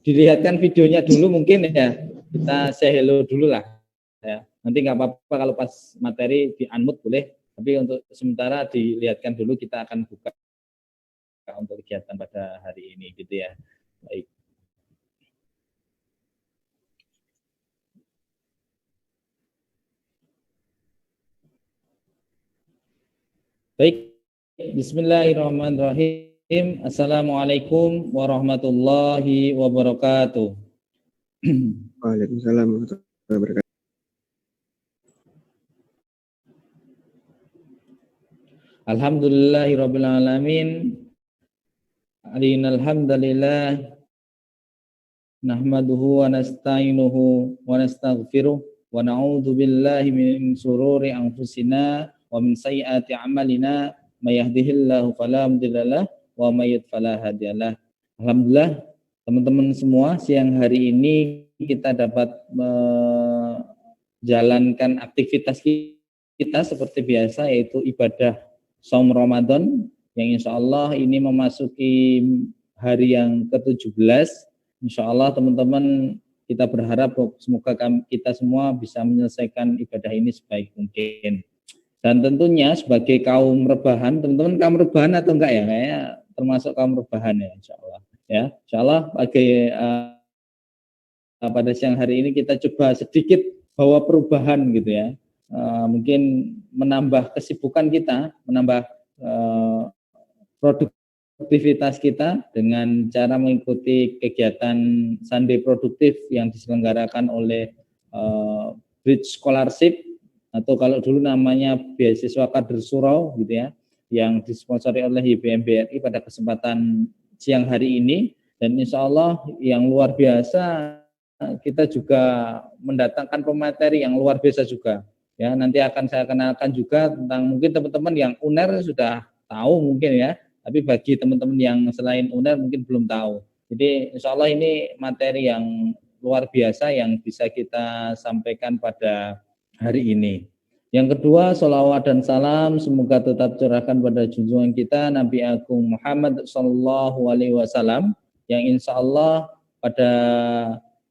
dilihatkan videonya dulu mungkin ya. Kita say hello dulu lah. Ya. Nanti nggak apa-apa kalau pas materi di unmute boleh. Tapi untuk sementara dilihatkan dulu, kita akan buka untuk kegiatan pada hari ini gitu ya. Baik. Baik, bismillahirrahmanirrahim. Assalamualaikum warahmatullahi wabarakatuh. Waalaikumsalam warahmatullahi wabarakatuh. Alhamdulillahirabbil alamin. Alinal hamdalillah nahmaduhu wa nasta'inuhu wa nastaghfiruh wa na'udzu billahi min shururi anfusina wa min sayyiati a'malina may yahdihillahu fala mudhillalah wa may yudlil fala hadiyalah. Alhamdulillah teman-teman semua, siang hari ini kita dapat menjalankan aktivitas kita seperti biasa, yaitu ibadah Shaum Ramadan yang insya Allah ini memasuki hari yang ke-17. Insya Allah teman-teman, kita berharap semoga kita semua bisa menyelesaikan ibadah ini sebaik mungkin. Dan tentunya sebagai kaum rebahan, teman-teman kaum rebahan atau enggak ya? Kayaknya termasuk kaum rebahan ya, insya Allah. Ya, insya Allah pada siang hari ini kita coba sedikit bawa perubahan gitu ya. Mungkin menambah kesibukan kita, menambah produktivitas kita dengan cara mengikuti kegiatan Sunday Produktif yang diselenggarakan oleh Bridge Scholarship, atau kalau dulu namanya beasiswa kader surau gitu ya, yang disponsori oleh YBM BRI pada kesempatan siang hari ini. Dan insya Allah yang luar biasa, kita juga mendatangkan pemateri yang luar biasa juga. Ya, nanti akan saya kenalkan juga tentang, mungkin teman-teman yang UNER sudah tahu mungkin ya, tapi bagi teman-teman yang selain UNER mungkin belum tahu. Jadi insya Allah ini materi yang luar biasa yang bisa kita sampaikan pada hari ini. Yang kedua, sholawat dan salam semoga tetap curahkan pada junjungan kita Nabi Agung Muhammad SAW, yang insya Allah pada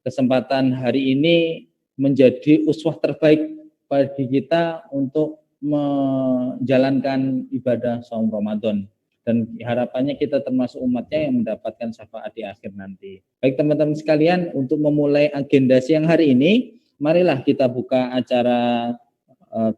kesempatan hari ini menjadi uswah terbaik bagi kita untuk menjalankan ibadah Shaum Ramadan, dan harapannya kita termasuk umatnya yang mendapatkan syafaat di akhir nanti. Baik teman-teman sekalian, untuk memulai agenda siang hari ini, marilah kita buka acara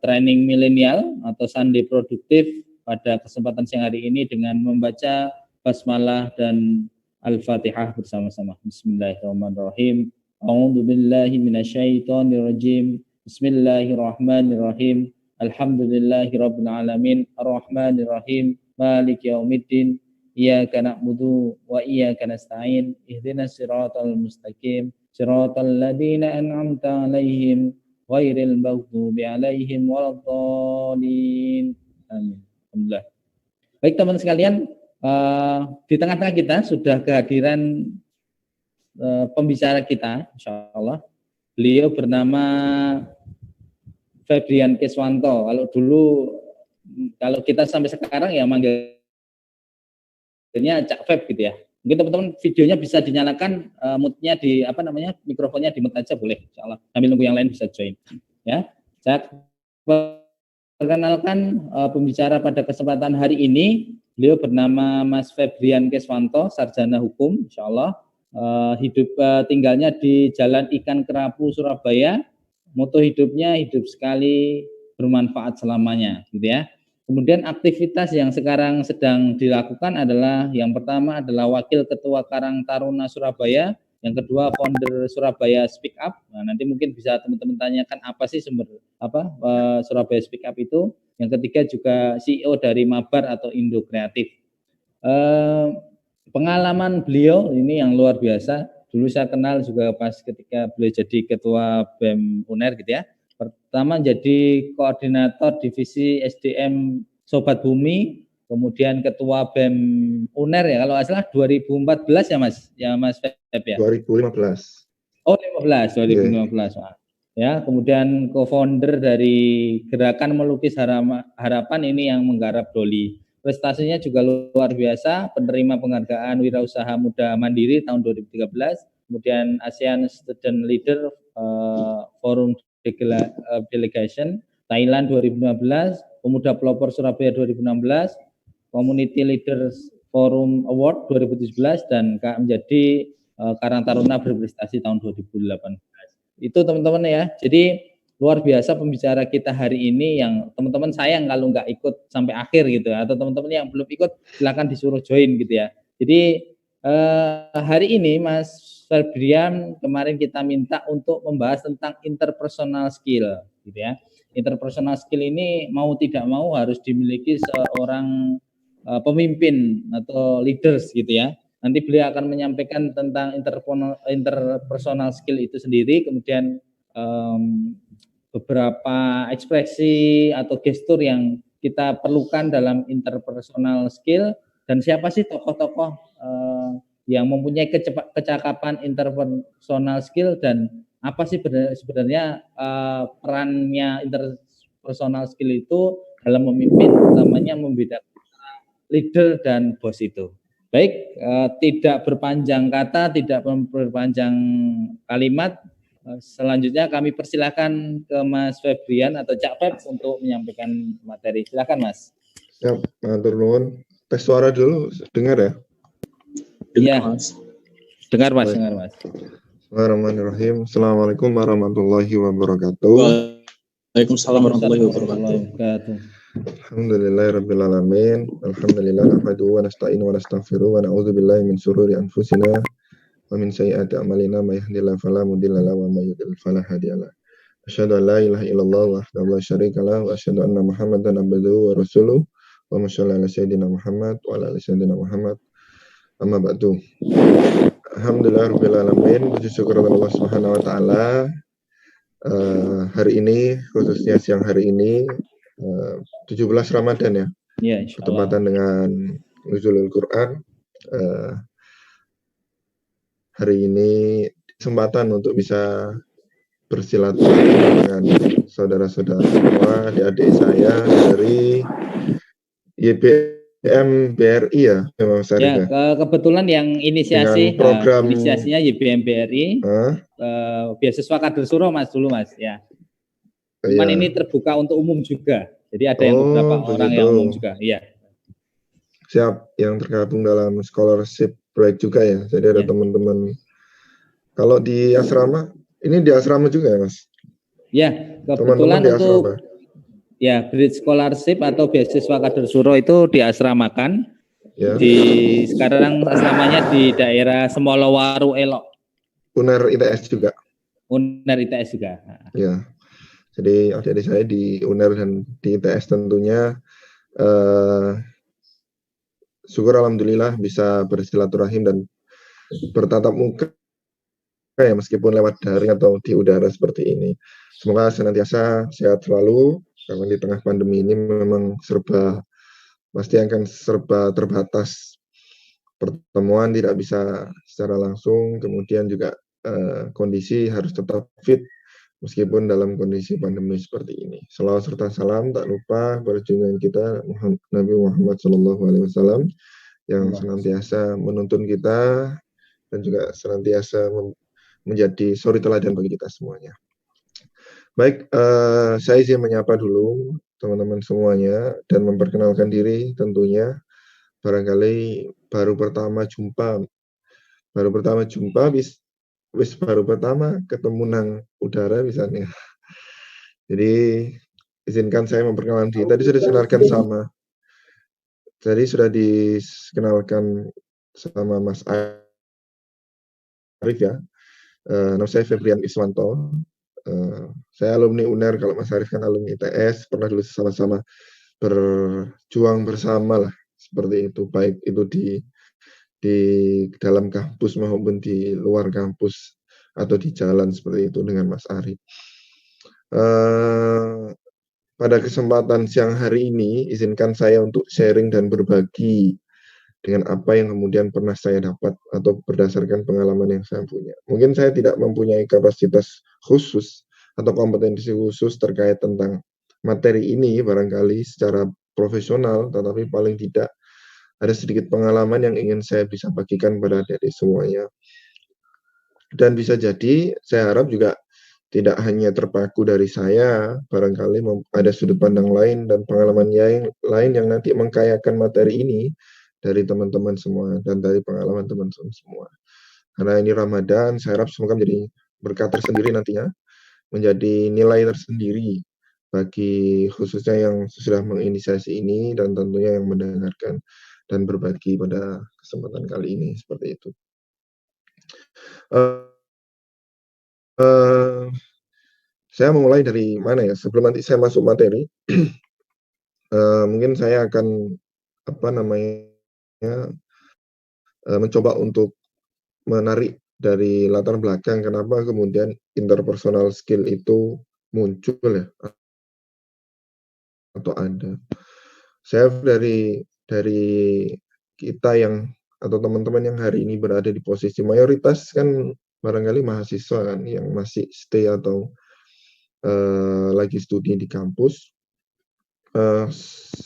training milenial atau Sunday Produktif pada kesempatan siang hari ini dengan membaca basmalah dan Al-Fatihah bersama-sama. Bismillahirrahmanirrahim. A'udzubillahi minasyaitonirrajim. Bismillahirrahmanirrahim. Alhamdulillahirabbil alamin. Arrahmanirrahim. Maliki yaumiddin. Iyyaka na'budu wa iyyaka nasta'in. Ihdinas siratal mustaqim. Siratal ladzina an'amta 'alaihim ghairil maghdubi 'alaihim waladdallin. Amin. Alhamdulillah. Baik teman sekalian, di tengah-tengah kita sudah kehadiran pembicara kita, insya Allah. Beliau bernama Febrian Keswanto. Kalau dulu, kalau kita sampai sekarang ya manggilnya Cak Feb gitu ya. Mungkin teman-teman videonya bisa dinyalakan, mute-nya di mikrofonnya di mute aja boleh, insya Allah. Sambil nunggu yang lain bisa join. Ya, saya perkenalkan pembicara pada kesempatan hari ini. Beliau bernama Mas Febrian Keswanto, sarjana hukum, insya Allah. Tinggalnya di Jalan Ikan Kerapu, Surabaya. Moto hidupnya, hidup sekali, bermanfaat selamanya, gitu ya. Kemudian aktivitas yang sekarang sedang dilakukan adalah, yang pertama adalah Wakil Ketua Karang Taruna Surabaya, yang kedua founder Surabaya Speak Up. Nah, nanti mungkin bisa teman-teman tanyakan apa sih Surabaya Speak Up itu. Yang ketiga juga CEO dari Mabar atau Indo Kreatif. Pengalaman beliau ini yang luar biasa. Dulu saya kenal juga pas ketika beliau jadi ketua BEM UNER gitu ya. Pertama jadi koordinator divisi SDM Sobat Bumi, kemudian ketua BEM UNER ya, kalau nggak salah 2014 ya Mas, Feb ya. 2015. Oh 2015. Yeah. Ya, kemudian co-founder dari Gerakan Melukis Harapan ini yang menggarap Doli. Prestasinya juga luar biasa, penerima penghargaan Wirausaha Muda Mandiri tahun 2013, kemudian ASEAN Student Leader Forum Delegation Thailand 2015, Pemuda Pelopor Surabaya 2016, Community Leaders Forum Award 2017, dan menjadi Karang Taruna berprestasi tahun 2018. Itu teman-teman ya. Jadi luar biasa pembicara kita hari ini, yang teman-teman sayang kalau nggak ikut sampai akhir gitu, atau teman-teman yang belum ikut silakan disuruh join gitu ya. Jadi hari ini Mas Febrian kemarin kita minta untuk membahas tentang interpersonal skill gitu ya. Interpersonal skill ini mau tidak mau harus dimiliki seorang pemimpin atau leaders gitu ya. Nanti beliau akan menyampaikan tentang interpersonal skill itu sendiri, kemudian beberapa ekspresi atau gestur yang kita perlukan dalam interpersonal skill, dan siapa sih tokoh-tokoh yang mempunyai kecakapan interpersonal skill, dan apa sih sebenarnya perannya interpersonal skill itu dalam memimpin, utamanya membedakan leader dan bos itu. Baik, tidak berpanjang kata, tidak berpanjang kalimat. Selanjutnya kami persilakan ke Mas Febrian atau Cak Feb untuk menyampaikan materi. Silakan Mas. Siap, matur nuwun. Tes suara dulu, dengar ya? Iya, Mas. Dengar Mas, Baik. dengar Mas. Bismillahirrahmanirrahim. Assalamualaikum warahmatullahi wabarakatuh. Waalaikumsalam warahmatullahi wabarakatuh. Alhamdulillahirabbil alamin. Alhamdulillah nahmaduhu wa nasta'inu wa nastaghfiruh wa na'udzu billahi min syururi anfusina wa min sayyiati a'malina may yahdihillahu fala mudilla lahu wa may yudlil fala hadiyalah. Asyhadu an la ilaha illallah wahdahu la syarika lahu wa asyhadu anna Muhammadan abduhu wa rasuluh. Wa shalli ala sayyidina Muhammad wa ala ali sayyidina Muhammad. Amma ba'du. Alhamdulillahirabbil alamin. Puji syukur Allah Subhanahu wa taala. Hari ini, khususnya siang hari ini, 17 Ramadan ya, ya, bertepatan dengan Nuzulul Quran. Hari ini kesempatan untuk bisa bersilaturahmi dengan saudara-saudara semua, adik-adik saya dari YBM BRI ya, memang ya, kebetulan yang inisiasi program inisiasinya YBM BRI, beasiswa kader Suro Mas dulu Mas ya. Cuman ini terbuka untuk umum juga. Jadi ada yang beberapa orang yang umum juga. Iya. Siap, yang tergabung dalam scholarship proyek juga ya. Jadi ada teman-teman. Kalau di asrama, ini di asrama juga ya Mas? Ya, kebetulan untuk ya Bridge Scholarship atau beasiswa kader Suro itu diasramakan. Ya. Sekarang asramanya di daerah Semolowaru Elok. UNER ITS juga. UNER ITS juga. Ya. Jadi adik-adik saya di UNER dan di ITS tentunya syukur alhamdulillah bisa bersilaturahim dan bertatap muka ya, meskipun lewat daring atau di udara seperti ini. Semoga senantiasa sehat selalu, karena di tengah pandemi ini memang pasti akan serba terbatas. Pertemuan tidak bisa secara langsung, kemudian juga kondisi harus tetap fit meskipun dalam kondisi pandemi seperti ini. Salawat serta salam tak lupa pada junjungan kita Nabi Muhammad SAW yang senantiasa menuntun kita dan juga senantiasa menjadi suri teladan bagi kita semuanya. Baik, saya izin menyapa dulu teman-teman semuanya dan memperkenalkan diri tentunya. Barangkali baru pertama jumpa baru pertama ketemu nang udara misalnya. Jadi izinkan saya memperkenalkan diri. Tadi sudah dikenalkan sama Mas Arif ya. Nama saya Febrian Iswanto. Saya alumni UNER, kalau Mas Arif kan alumni ITS, pernah dulu sama-sama berjuang bersama lah seperti itu, baik itu di dalam kampus maupun di luar kampus atau di jalan seperti itu dengan Mas Arif. Pada kesempatan siang hari ini, izinkan saya untuk sharing dan berbagi dengan apa yang kemudian pernah saya dapat atau berdasarkan pengalaman yang saya punya. Mungkin saya tidak mempunyai kapasitas khusus atau kompetensi khusus terkait tentang materi ini barangkali secara profesional, tetapi paling tidak ada sedikit pengalaman yang ingin saya bisa bagikan pada adik-adik semuanya. Dan bisa jadi saya harap juga tidak hanya terpaku dari saya, barangkali ada sudut pandang lain dan pengalaman lain yang nanti mengkayakan materi ini dari teman-teman semua dan dari pengalaman teman-teman semua. Karena ini Ramadan, saya harap semoga menjadi berkat tersendiri nantinya, menjadi nilai tersendiri bagi khususnya yang sudah menginisiasi ini dan tentunya yang mendengarkan dan berbagi pada kesempatan kali ini, seperti itu. Saya memulai dari mana ya? Sebelum nanti saya masuk materi, mungkin saya akan mencoba untuk menarik dari latar belakang kenapa kemudian interpersonal skill itu muncul ya atau ada. Saya dari kita yang atau teman-teman yang hari ini berada di posisi mayoritas kan barangkali mahasiswa kan yang masih stay atau lagi studi di kampus.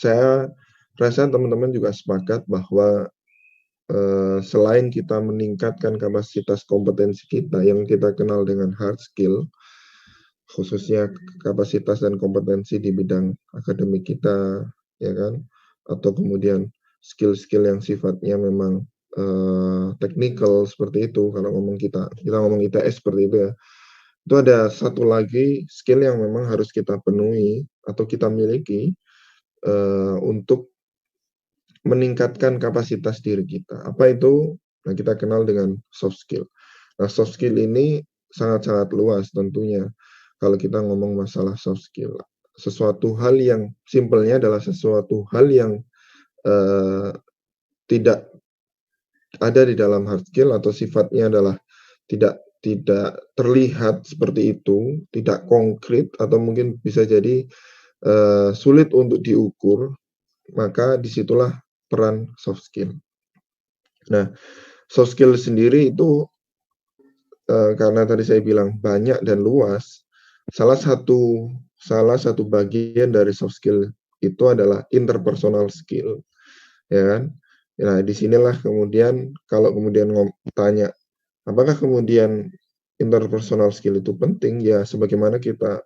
Saya rasa teman-teman juga sepakat bahwa selain kita meningkatkan kapasitas kompetensi kita yang kita kenal dengan hard skill, khususnya kapasitas dan kompetensi di bidang akademik kita, ya kan, atau kemudian skill-skill yang sifatnya memang technical seperti itu. Kalau kita ngomong ITS seperti itu ya. Itu ada satu lagi skill yang memang harus kita penuhi atau kita miliki untuk meningkatkan kapasitas diri kita. Apa itu? Nah, kita kenal dengan soft skill. Nah, soft skill ini sangat-sangat luas tentunya. Kalau kita ngomong masalah soft skill, sesuatu hal yang simpelnya adalah sesuatu hal yang tidak ada di dalam hard skill atau sifatnya adalah tidak terlihat seperti itu, tidak konkret atau mungkin bisa jadi sulit untuk diukur, maka disitulah peran soft skill. Nah, soft skill sendiri itu karena tadi saya bilang banyak dan luas, salah satu bagian dari soft skill itu adalah interpersonal skill, ya kan? Nah, disinilah kemudian kalau kemudian tanya, apakah kemudian interpersonal skill itu penting? Ya, sebagaimana kita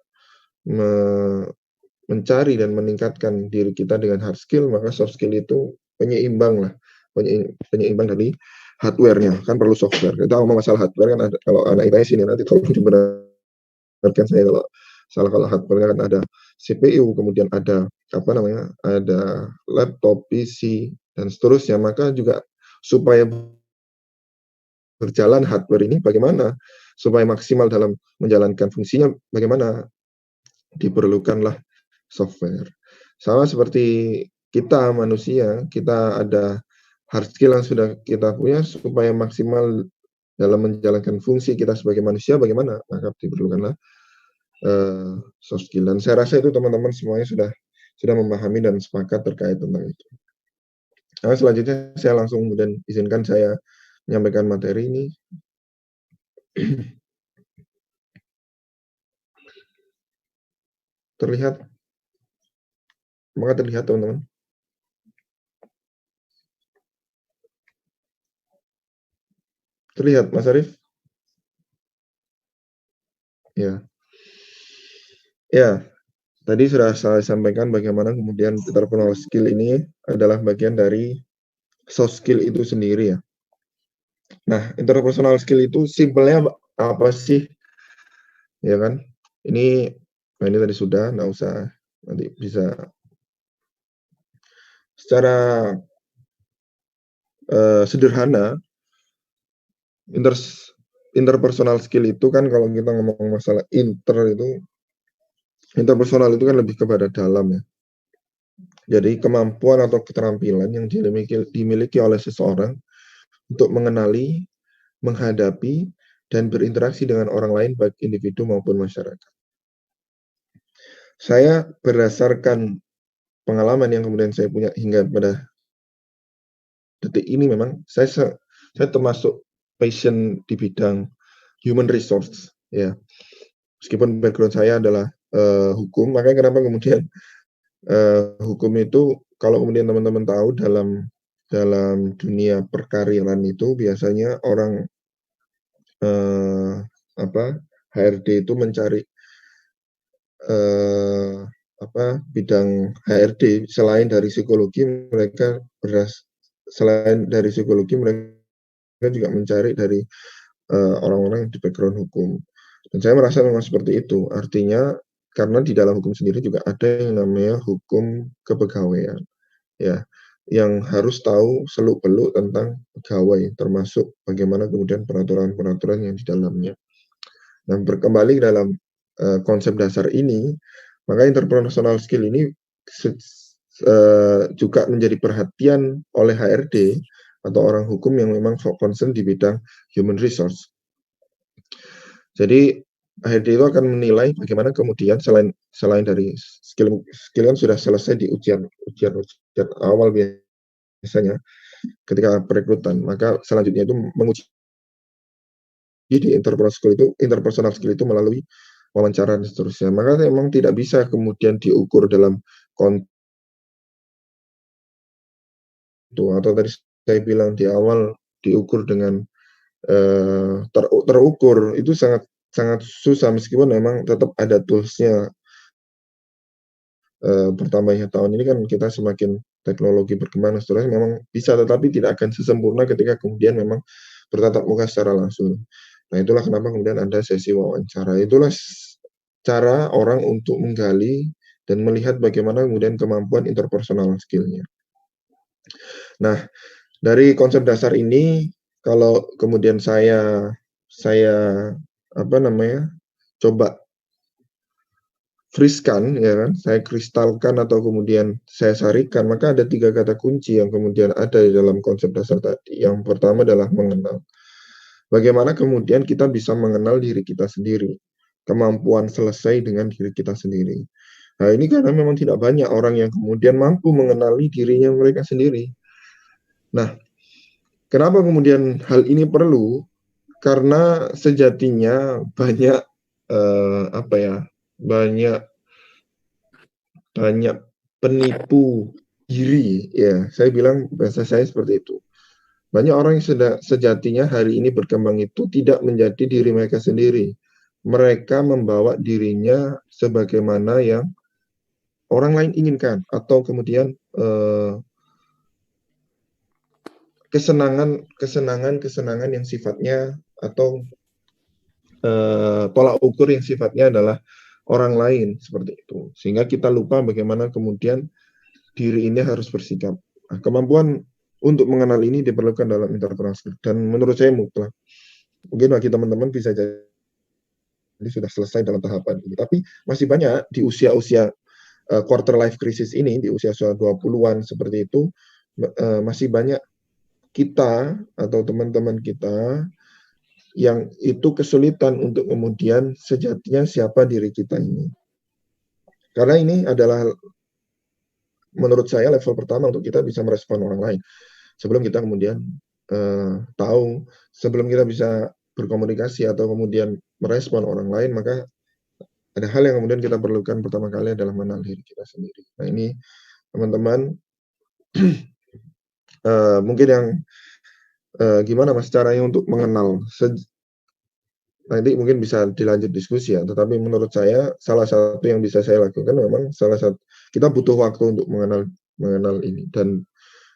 mencari dan meningkatkan diri kita dengan hard skill, maka soft skill itu penyeimbang lah, penyeimbang dari hardware-nya, kan perlu software. Kita ngomong masalah hardware kan ada, kalau anak IPS ini nanti tolong dibenarkan saya kalau hardware kan ada CPU, kemudian ada ada laptop, PC dan seterusnya, maka juga supaya berjalan hardware ini bagaimana supaya maksimal dalam menjalankan fungsinya, bagaimana diperlukanlah software. Sama seperti kita manusia, kita ada hard skill yang sudah kita punya supaya maksimal dalam menjalankan fungsi kita sebagai manusia, bagaimana? Maka diperlukanlah soft skill. Dan saya rasa itu teman-teman semuanya sudah memahami dan sepakat terkait tentang itu. Nah, selanjutnya saya langsung kemudian izinkan saya menyampaikan materi ini. Terlihat? Apakah terlihat teman-teman? Terlihat Mas Arief? Ya. Ya, tadi sudah saya sampaikan bagaimana kemudian interpersonal skill ini adalah bagian dari soft skill itu sendiri ya. Nah, interpersonal skill itu simpelnya apa sih? Ya kan? Ini tadi sudah, nggak usah nanti bisa secara sederhana interpersonal skill itu kan kalau kita ngomong masalah interpersonal itu kan lebih kepada dalam ya. Jadi kemampuan atau keterampilan yang dimiliki oleh seseorang untuk mengenali, menghadapi, dan berinteraksi dengan orang lain baik individu maupun masyarakat. Saya berdasarkan pengalaman yang kemudian saya punya hingga pada detik ini memang saya termasuk passion di bidang human resource ya. Meskipun background saya adalah hukum, makanya kenapa kemudian hukum itu kalau kemudian teman-teman tahu dalam dunia perkawinan itu biasanya orang HRD itu mencari bidang HRD selain dari psikologi mereka juga mencari dari orang-orang di background hukum. Dan saya merasa memang seperti itu. Artinya karena di dalam hukum sendiri juga ada yang namanya hukum kepegawaian, ya, yang harus tahu seluk-beluk tentang pegawai, termasuk bagaimana kemudian peraturan-peraturan yang di dalamnya. Nah, kembali dalam konsep dasar ini, maka interpersonal skill ini juga menjadi perhatian oleh HRD atau orang hukum yang memang concern di bidang human resource. Jadi HRD itu akan menilai bagaimana kemudian selain dari skill kan sudah selesai di ujian awal biasanya ketika perekrutan, maka selanjutnya itu menguji di interpersonal skill itu melalui wawancara dan seterusnya. Maka memang tidak bisa kemudian diukur dalam atau tadi saya bilang di awal diukur dengan terukur itu sangat susah, meskipun memang tetap ada toolsnya. Bertambahnya tahun ini kan kita semakin teknologi berkembang seterusnya, memang bisa, tetapi tidak akan sesempurna ketika kemudian memang bertatap muka secara langsung. Nah, itulah kenapa kemudian ada sesi wawancara. Itulah cara orang untuk menggali dan melihat bagaimana kemudian kemampuan interpersonal skill-nya. Nah, dari konsep dasar ini, kalau kemudian saya coba freeze-kan, ya kan, saya kristalkan atau kemudian saya sarikan, maka ada 3 kata kunci yang kemudian ada di dalam konsep dasar tadi. Yang pertama adalah mengenal. Bagaimana kemudian kita bisa mengenal diri kita sendiri, kemampuan selesai dengan diri kita sendiri. Nah, ini karena memang tidak banyak orang yang kemudian mampu mengenali dirinya mereka sendiri. Nah, kenapa kemudian hal ini perlu? Karena sejatinya banyak banyak penipu diri, ya. Saya bilang bahasa saya seperti itu. Banyak orang yang sejatinya hari ini berkembang itu tidak menjadi diri mereka sendiri. Mereka membawa dirinya sebagaimana yang orang lain inginkan, atau kemudian kesenangan yang sifatnya atau tolak ukur yang sifatnya adalah orang lain, seperti itu. Sehingga kita lupa bagaimana kemudian diri ini harus bersikap. Nah, kemampuan untuk mengenal ini diperlukan dalam interpersonal skill, dan menurut saya mutlak. Mungkin bagi teman-teman bisa jadi sudah selesai dalam tahapan ini, tapi masih banyak di usia-usia quarter life crisis ini, di usia 20-an seperti itu, masih banyak kita atau teman-teman kita yang itu kesulitan untuk kemudian sejatinya siapa diri kita ini. Karena ini adalah menurut saya level pertama untuk kita bisa merespon orang lain. Sebelum kita kemudian tahu, sebelum kita bisa berkomunikasi atau kemudian merespon orang lain, maka ada hal yang kemudian kita perlukan pertama kali adalah mengenal diri kita sendiri. Nah, ini teman-teman mungkin yang gimana Mas caranya untuk mengenal? Nanti mungkin bisa dilanjut diskusi ya, tetapi menurut saya salah satu yang bisa saya lakukan memang kita butuh waktu untuk mengenal ini, dan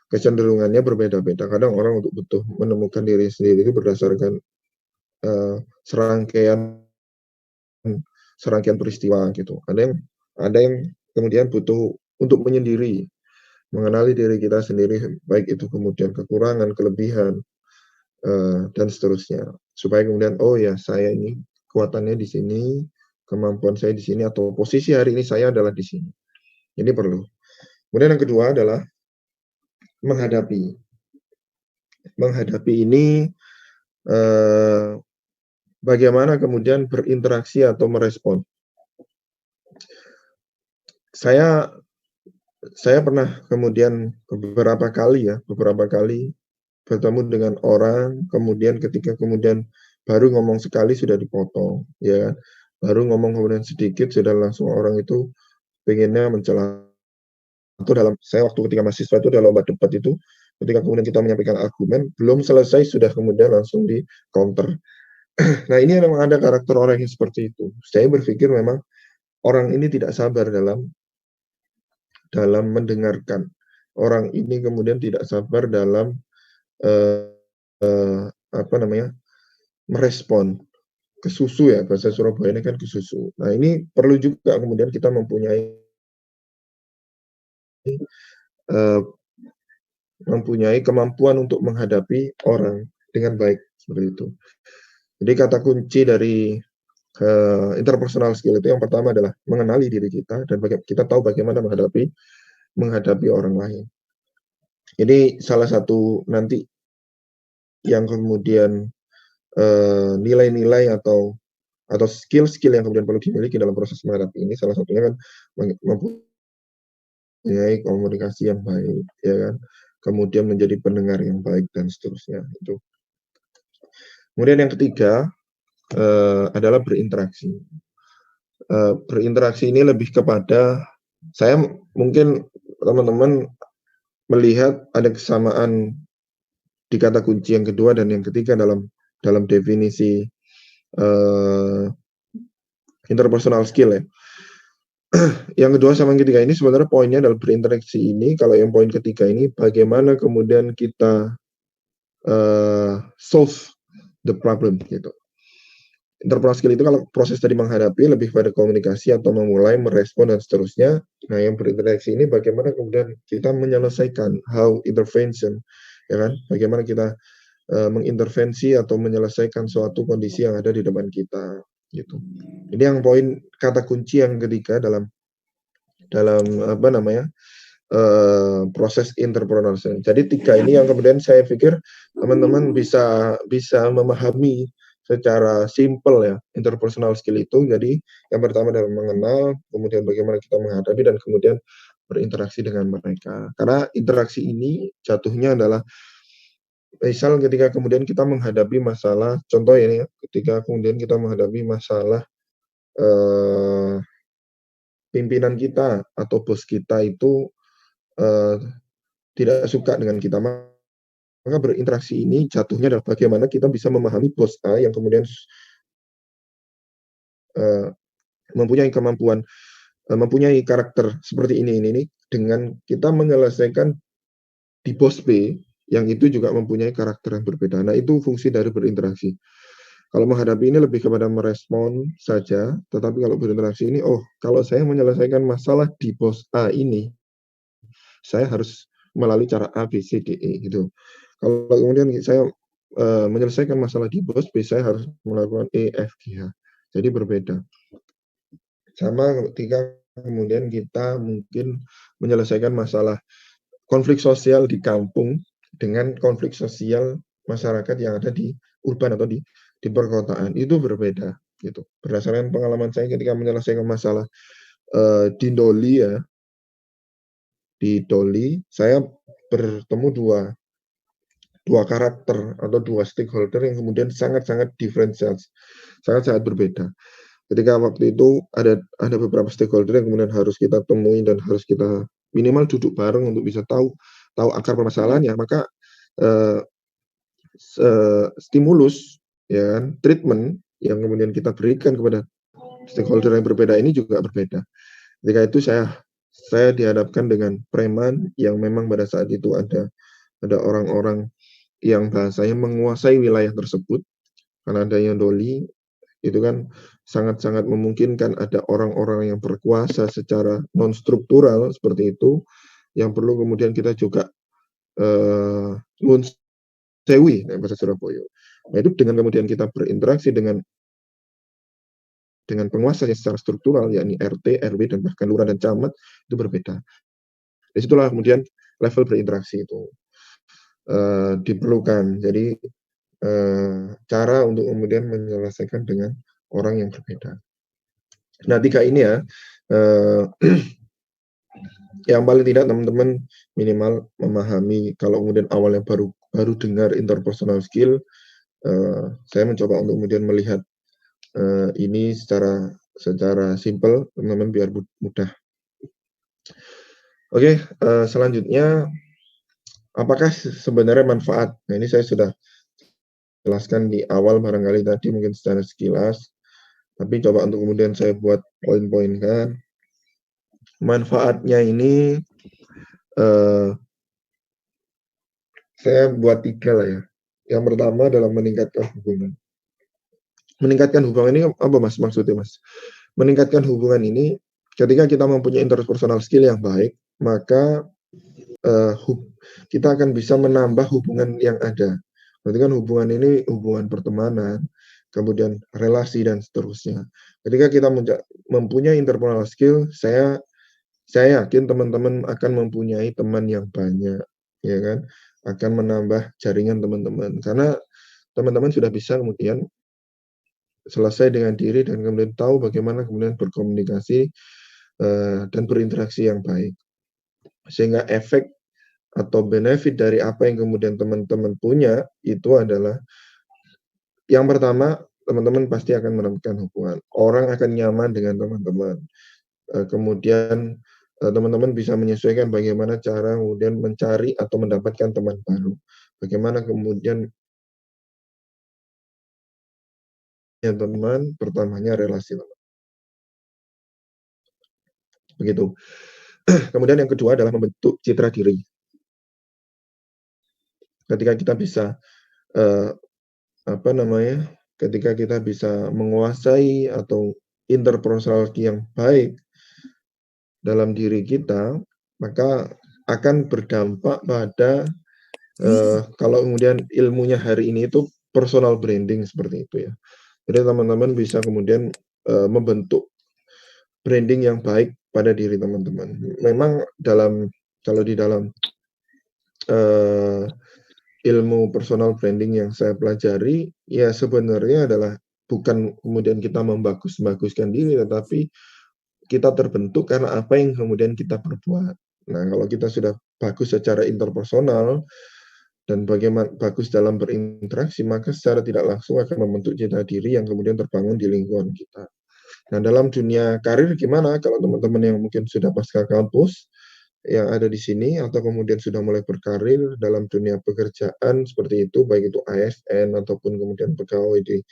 kecenderungannya berbeda-beda. Kadang orang untuk butuh menemukan diri sendiri itu berdasarkan serangkaian peristiwa gitu. Ada yang kemudian butuh untuk menyendiri, mengenali diri kita sendiri, baik itu kemudian kekurangan, kelebihan, dan seterusnya, supaya kemudian oh ya, saya ini kekuatannya di sini, kemampuan saya di sini, atau posisi hari ini saya adalah di sini. Ini perlu. Kemudian yang kedua adalah menghadapi ini bagaimana kemudian berinteraksi atau merespon. Saya pernah kemudian beberapa kali bertemu dengan orang, kemudian ketika kemudian baru ngomong sekali sudah dipotong, ya. Baru ngomong kemudian sedikit sudah langsung orang itu pengennya mencela. Itu saya waktu ketika mahasiswa itu dalam lomba debat itu, ketika kemudian kita menyampaikan argumen, belum selesai sudah kemudian langsung di counter. Nah, ini memang ada karakter orang yang seperti itu. Saya berpikir memang orang ini tidak sabar dalam mendengarkan. Orang ini kemudian tidak sabar dalam eh, apa namanya, merespon. Kesusu ya, bahasa Surabaya ini kan kesusu. Nah, ini perlu juga kemudian kita eh, mempunyai kemampuan untuk menghadapi orang dengan baik seperti itu. Jadi kata kunci dari interpersonal skill itu yang pertama adalah mengenali diri kita dan kita tahu bagaimana menghadapi orang lain. Ini salah satu nanti yang kemudian nilai-nilai atau skill-skill yang kemudian perlu dimiliki dalam proses menghadapi ini, salah satunya kan mempunyai komunikasi yang baik, ya kan, kemudian menjadi pendengar yang baik dan seterusnya itu. Kemudian yang ketiga adalah berinteraksi. Berinteraksi ini lebih kepada, saya mungkin teman-teman melihat ada kesamaan di kata kunci yang kedua dan yang ketiga dalam definisi interpersonal skill ya. Yang kedua sama yang ketiga ini sebenarnya poinnya adalah berinteraksi ini. Kalau yang poin ketiga ini bagaimana kemudian kita solve the problem gitu. Interpersonal skill itu kalau proses tadi menghadapi lebih pada komunikasi atau memulai, merespon dan seterusnya. Nah, yang berinteraksi ini bagaimana kemudian kita menyelesaikan, how intervention, ya kan? Bagaimana kita mengintervensi atau menyelesaikan suatu kondisi yang ada di depan kita gitu. Ini yang poin kata kunci yang ketiga dalam apa namanya, proses entrepreneurship. Jadi tiga ini yang kemudian saya pikir teman-teman bisa memahami secara simple ya interpersonal skill itu. Jadi yang pertama adalah mengenal, kemudian bagaimana kita menghadapi dan kemudian berinteraksi dengan mereka. Karena interaksi ini jatuhnya adalah misal ketika kemudian kita menghadapi masalah, contoh ini ya, ketika kemudian kita menghadapi masalah pimpinan kita atau bos kita itu tidak suka dengan kita, maka berinteraksi ini jatuhnya adalah bagaimana kita bisa memahami bos A yang kemudian mempunyai kemampuan, mempunyai karakter seperti ini dengan kita menyelesaikan di bos B yang itu juga mempunyai karakter yang berbeda. Nah, itu fungsi dari berinteraksi. Kalau menghadapi ini lebih kepada merespon saja, tetapi kalau berinteraksi ini, oh, kalau saya menyelesaikan masalah di bos A ini, saya harus melalui cara A, B, C, D, E gitu. Kalau kemudian saya menyelesaikan masalah di bos B, saya harus melakukan E, F, G, H. Jadi berbeda. Sama ketika kemudian kita mungkin menyelesaikan masalah konflik sosial di kampung dengan konflik sosial masyarakat yang ada di urban atau di perkotaan, itu berbeda gitu. Berdasarkan pengalaman saya ketika menyelesaikan masalah di Doli ya, di Doli saya bertemu dua karakter atau dua stakeholder yang kemudian sangat-sangat diferensial, sangat-sangat berbeda. Ketika waktu itu ada beberapa stakeholder yang kemudian harus kita temui dan harus kita minimal duduk bareng untuk bisa tahu akar permasalahannya, maka stimulus ya kan, treatment yang kemudian kita berikan kepada stakeholder yang berbeda ini juga berbeda. Ketika itu saya dihadapkan dengan preman yang memang pada saat itu ada orang-orang yang bahasanya menguasai wilayah tersebut, karena adanya Doli itu kan sangat-sangat memungkinkan ada orang-orang yang berkuasa secara non struktural seperti itu, yang perlu kemudian kita juga sewi bahasa Surabaya. Nah, itu dengan kemudian kita berinteraksi dengan penguasa yang secara struktural, yakni RT, RW dan bahkan lurah dan camat, itu berbeda. Disitulah kemudian level berinteraksi itu diperlukan. Jadi cara untuk kemudian menyelesaikan dengan orang yang berbeda. Nah, tiga ini ya, yang paling tidak teman-teman minimal memahami. Kalau kemudian awalnya baru dengar interpersonal skill, saya mencoba untuk kemudian melihat ini secara simpel, teman-teman, biar mudah. Oke, selanjutnya apakah sebenarnya manfaat? Nah, ini saya sudah jelaskan di awal barangkali tadi mungkin secara sekilas, tapi coba untuk kemudian saya buat poin-poinkan. Manfaatnya ini saya buat 3 lah ya. Yang pertama adalah meningkatkan hubungan. Meningkatkan hubungan ini apa Mas maksudnya Mas? Meningkatkan hubungan ini ketika kita mempunyai interpersonal skill yang baik, maka kita akan bisa menambah hubungan yang ada. Berarti kan hubungan ini hubungan pertemanan, kemudian relasi dan seterusnya. Ketika kita mempunyai interpersonal skill, saya yakin teman-teman akan mempunyai teman yang banyak, ya kan? Akan menambah jaringan teman-teman. Karena teman-teman sudah bisa kemudian selesai dengan diri dan kemudian tahu bagaimana kemudian berkomunikasi dan berinteraksi yang baik. Sehingga efek atau benefit dari apa yang kemudian teman-teman punya itu adalah yang pertama, teman-teman pasti akan menemukan hubungan. Orang akan nyaman dengan teman-teman. Kemudian teman-teman bisa menyesuaikan bagaimana cara kemudian mencari atau mendapatkan teman baru. Bagaimana kemudian teman pertamanya relasi teman. Begitu. Kemudian yang kedua adalah membentuk citra diri. Ketika kita bisa ketika kita bisa menguasai atau interpersonal yang baik dalam diri kita, maka akan berdampak pada kalau kemudian ilmunya hari ini itu personal branding seperti itu ya. Jadi teman-teman bisa kemudian membentuk branding yang baik pada diri teman-teman. Memang kalau di dalam ilmu personal branding yang saya pelajari, ya sebenarnya adalah bukan kemudian kita membagus-baguskan diri, tetapi kita terbentuk karena apa yang kemudian kita perbuat. Nah, kalau kita sudah bagus secara interpersonal dan bagaimana bagus dalam berinteraksi, maka secara tidak langsung akan membentuk citra diri yang kemudian terbangun di lingkungan kita. Nah, dalam dunia karir gimana kalau teman-teman yang mungkin sudah pasca kampus yang ada di sini atau kemudian sudah mulai berkarir dalam dunia pekerjaan seperti itu, baik itu ASN ataupun kemudian pegawai di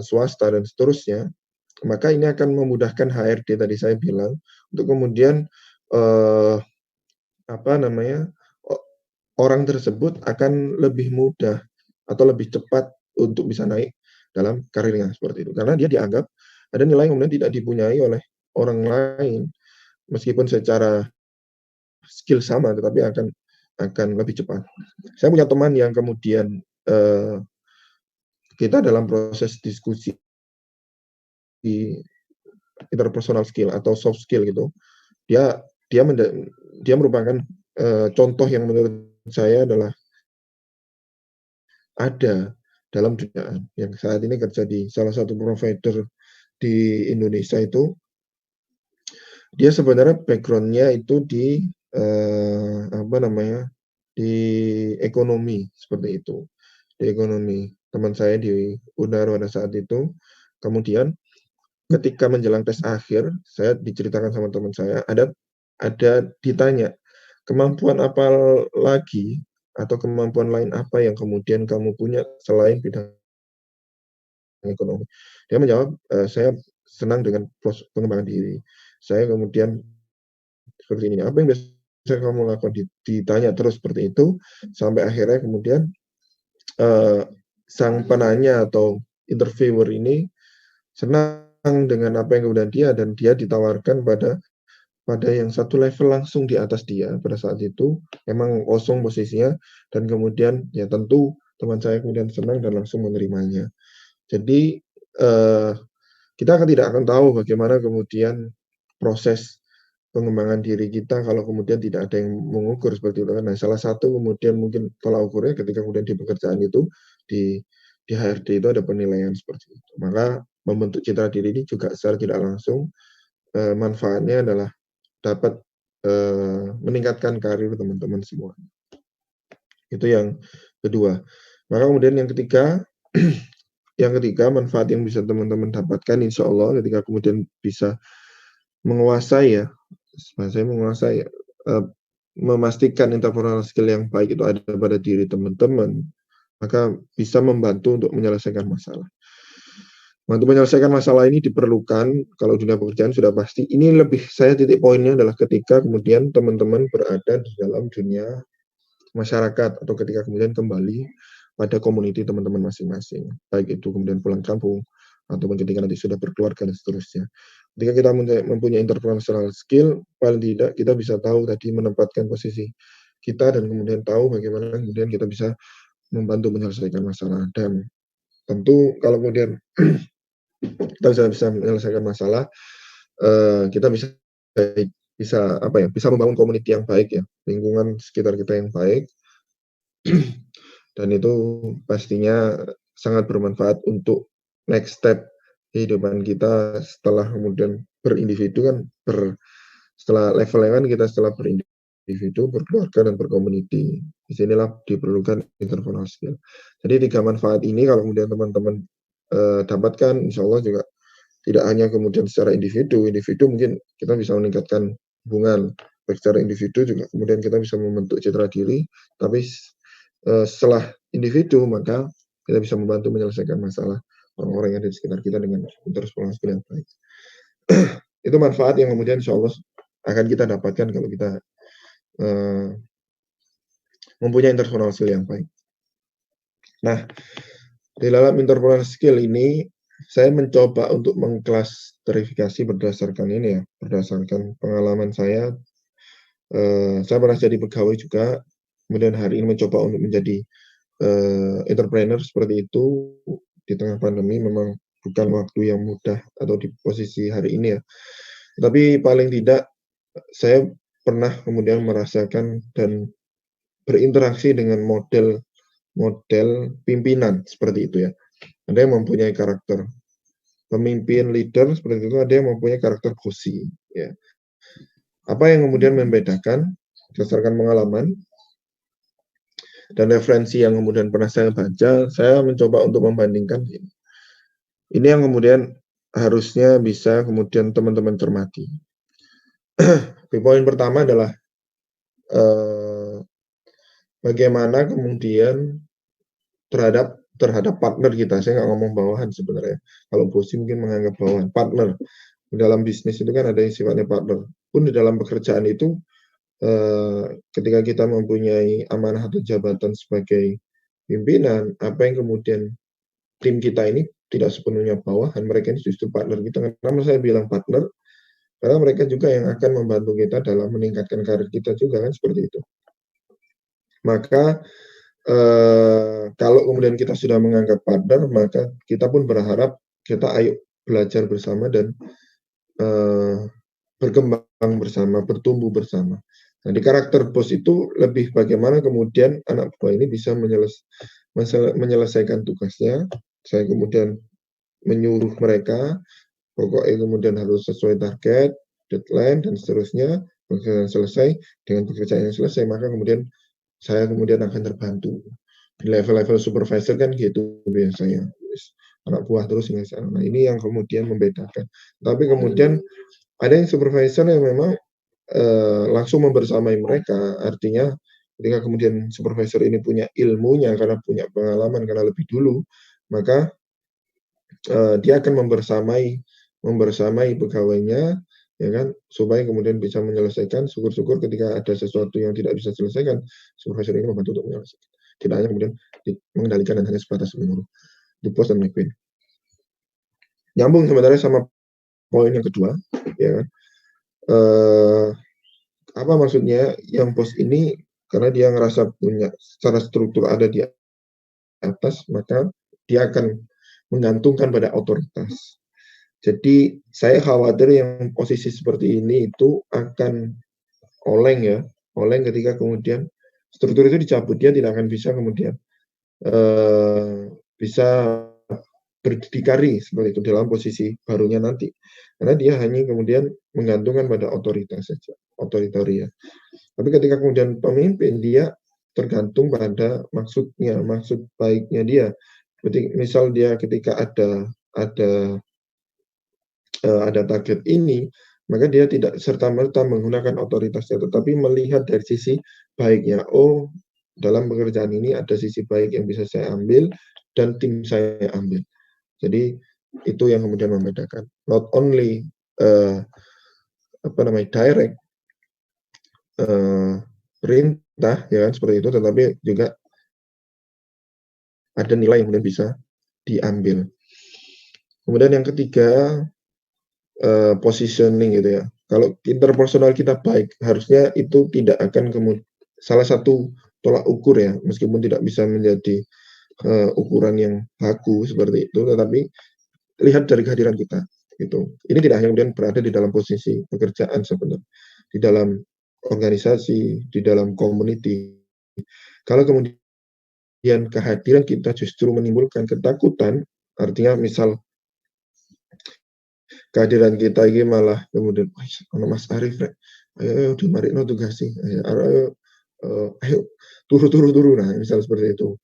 swasta dan seterusnya, maka ini akan memudahkan HRD tadi saya bilang untuk kemudian orang tersebut akan lebih mudah atau lebih cepat untuk bisa naik dalam karirnya seperti itu. Karena dia dianggap ada nilai yang kemudian tidak dipunyai oleh orang lain meskipun secara skill sama tetapi akan lebih cepat. Saya punya teman yang kemudian kita dalam proses diskusi di interpersonal skill atau soft skill gitu, dia merupakan contoh yang menurut saya adalah ada dalam dunia yang saat ini kerja di salah satu provider di Indonesia itu. Dia sebenarnya background-nya itu di di ekonomi seperti itu. Di ekonomi. Teman saya di UNAR pada saat itu. Kemudian ketika menjelang tes akhir, saya diceritakan sama teman saya, ada ditanya, kemampuan apa lagi atau kemampuan lain apa yang kemudian kamu punya selain bidang ekonomi? Dia menjawab, saya senang dengan pengembangan diri. Saya kemudian seperti ini, apa yang biasa kamu lakukan? Ditanya terus seperti itu, sampai akhirnya kemudian sang penanya atau interviewer ini senang dengan apa yang kemudian dan dia ditawarkan pada yang satu level langsung di atas dia pada saat itu, emang kosong posisinya, dan kemudian ya tentu teman saya kemudian senang dan langsung menerimanya. Jadi kita tidak akan tahu bagaimana kemudian proses pengembangan diri kita kalau kemudian tidak ada yang mengukur seperti itu kan. Nah, salah satu kemudian mungkin tolak ukurnya ketika kemudian di pekerjaan itu di HRD itu ada penilaian seperti itu. Maka membentuk citra diri ini juga secara tidak langsung manfaatnya adalah dapat meningkatkan karir teman-teman semua. Itu yang kedua. Maka kemudian yang ketiga manfaat yang bisa teman-teman dapatkan insya Allah ketika kemudian bisa menguasai memastikan interpersonal skill yang baik itu ada pada diri teman-teman, maka bisa membantu untuk menyelesaikan masalah. Untuk menyelesaikan masalah ini diperlukan, kalau dunia pekerjaan sudah pasti, ini lebih saya titik poinnya adalah ketika kemudian teman-teman berada di dalam dunia masyarakat, atau ketika kemudian kembali pada komuniti teman-teman masing-masing, baik itu kemudian pulang kampung, ataupun ketika nanti sudah berkeluarga dan seterusnya. Ketika kita mempunyai interpersonal skill, paling tidak kita bisa tahu tadi menempatkan posisi kita, dan kemudian tahu bagaimana kemudian kita bisa membantu menyelesaikan masalah. Dan tentu kalau kemudian kita bisa menyelesaikan masalah, kita bisa membangun community yang baik ya, lingkungan sekitar kita yang baik, dan itu pastinya sangat bermanfaat untuk next step kehidupan kita setelah kemudian berindividu kan, setelah level kan kita setelah berindividu, berkeluarga, dan berkomuniti. Disinilah diperlukan interpersonal skill. Jadi 3 manfaat ini kalau kemudian teman-teman dapatkan, insya Allah juga tidak hanya kemudian secara individu mungkin kita bisa meningkatkan hubungan, baik secara individu juga kemudian kita bisa membentuk citra diri, tapi setelah individu maka kita bisa membantu menyelesaikan masalah orang-orang yang ada di sekitar kita dengan interpersonal skill yang baik. Itu manfaat yang kemudian insya Allah akan kita dapatkan kalau kita mempunyai interpersonal skill yang baik. Nah, di dalam interpersonal skill ini saya mencoba untuk mengklasifikasi berdasarkan ini ya, berdasarkan pengalaman saya. Saya pernah jadi pegawai juga, kemudian hari ini mencoba untuk menjadi entrepreneur seperti itu. Di tengah pandemi memang bukan waktu yang mudah atau di posisi hari ini ya. Tapi paling tidak saya pernah kemudian merasakan dan berinteraksi dengan model pimpinan seperti itu ya. Ada yang mempunyai karakter pemimpin, leader seperti itu, ada yang mempunyai karakter bossy ya. Apa yang kemudian membedakan berdasarkan pengalaman dan referensi yang kemudian pernah saya baca, saya mencoba untuk membandingkan ini. Ini yang kemudian harusnya bisa kemudian teman-teman cermati. Poin pertama adalah bagaimana kemudian terhadap partner kita. Saya nggak ngomong bawahan sebenarnya. Kalau bosi mungkin menganggap bawahan. Partner dalam bisnis itu kan ada yang sifatnya partner. Pun di dalam pekerjaan itu, ketika kita mempunyai amanah atau jabatan sebagai pimpinan, apa yang kemudian tim kita ini tidak sepenuhnya bawahan, mereka ini justru partner kita. Kenapa saya bilang partner? Karena mereka juga yang akan membantu kita dalam meningkatkan karir kita juga kan, seperti itu. Maka kalau kemudian kita sudah menganggap partner, maka kita pun berharap kita ayo belajar bersama dan berkembang bersama, bertumbuh bersama. Nah, di karakter bos itu lebih bagaimana kemudian anak buah ini bisa menyelesaikan tugasnya. Saya kemudian menyuruh mereka, pokoknya kemudian harus sesuai target, deadline, dan seterusnya. Pekerjaan selesai, dengan pekerjaan yang selesai, maka kemudian saya kemudian akan terbantu. Di level-level supervisor kan gitu biasanya. Anak buah terus. Nah, ini yang kemudian membedakan. Tapi kemudian ada yang supervisor yang memang langsung membersamai mereka. Artinya ketika kemudian supervisor ini punya ilmunya, karena punya pengalaman, karena lebih dulu, maka dia akan membersamai pegawainya, ya kan, supaya kemudian bisa menyelesaikan. Syukur-syukur ketika ada sesuatu yang tidak bisa diselesaikan, supervisor ini membantu untuk menyelesaikan. Tidak hanya kemudian mengendalikan dan hanya sebatas menyuruh di pos dan McQueen. Nyambung sebenarnya sama poin yang kedua, ya kan. Apa maksudnya yang bos ini, karena dia ngerasa punya secara struktur ada di atas, maka dia akan menggantungkan pada otoritas. Jadi saya khawatir yang posisi seperti ini itu akan oleng ketika kemudian struktur itu dicabut. Dia tidak akan bisa kemudian bisa berdikari seperti itu dalam posisi barunya nanti, karena dia hanya kemudian menggantungkan pada otoritas saja, otoritaria. Tapi ketika kemudian pemimpin, dia tergantung pada maksud baiknya dia. Seperti misal dia ketika ada target ini, maka dia tidak serta-merta menggunakan otoritasnya, tetapi melihat dari sisi baiknya. Oh, dalam pekerjaan ini ada sisi baik yang bisa saya ambil dan tim saya ambil. Jadi itu yang kemudian membedakan. Not only direct perintah ya kan seperti itu, tetapi juga ada nilai yang kemudian bisa diambil. Kemudian yang ketiga, positioning gitu ya. Kalau interpersonal kita baik, harusnya itu tidak akan salah satu tolak ukur ya, meskipun tidak bisa menjadi ukuran yang baku seperti itu, tetapi lihat dari kehadiran kita gitu. Ini tidak hanya kemudian berada di dalam posisi pekerjaan sebenarnya, di dalam organisasi, di dalam community. Kalau kemudian kehadiran kita justru menimbulkan ketakutan, artinya misal kehadiran kita ini malah kemudian Mas Arief ayo dimarikno tugas sih, ayo turu nah misal seperti itu,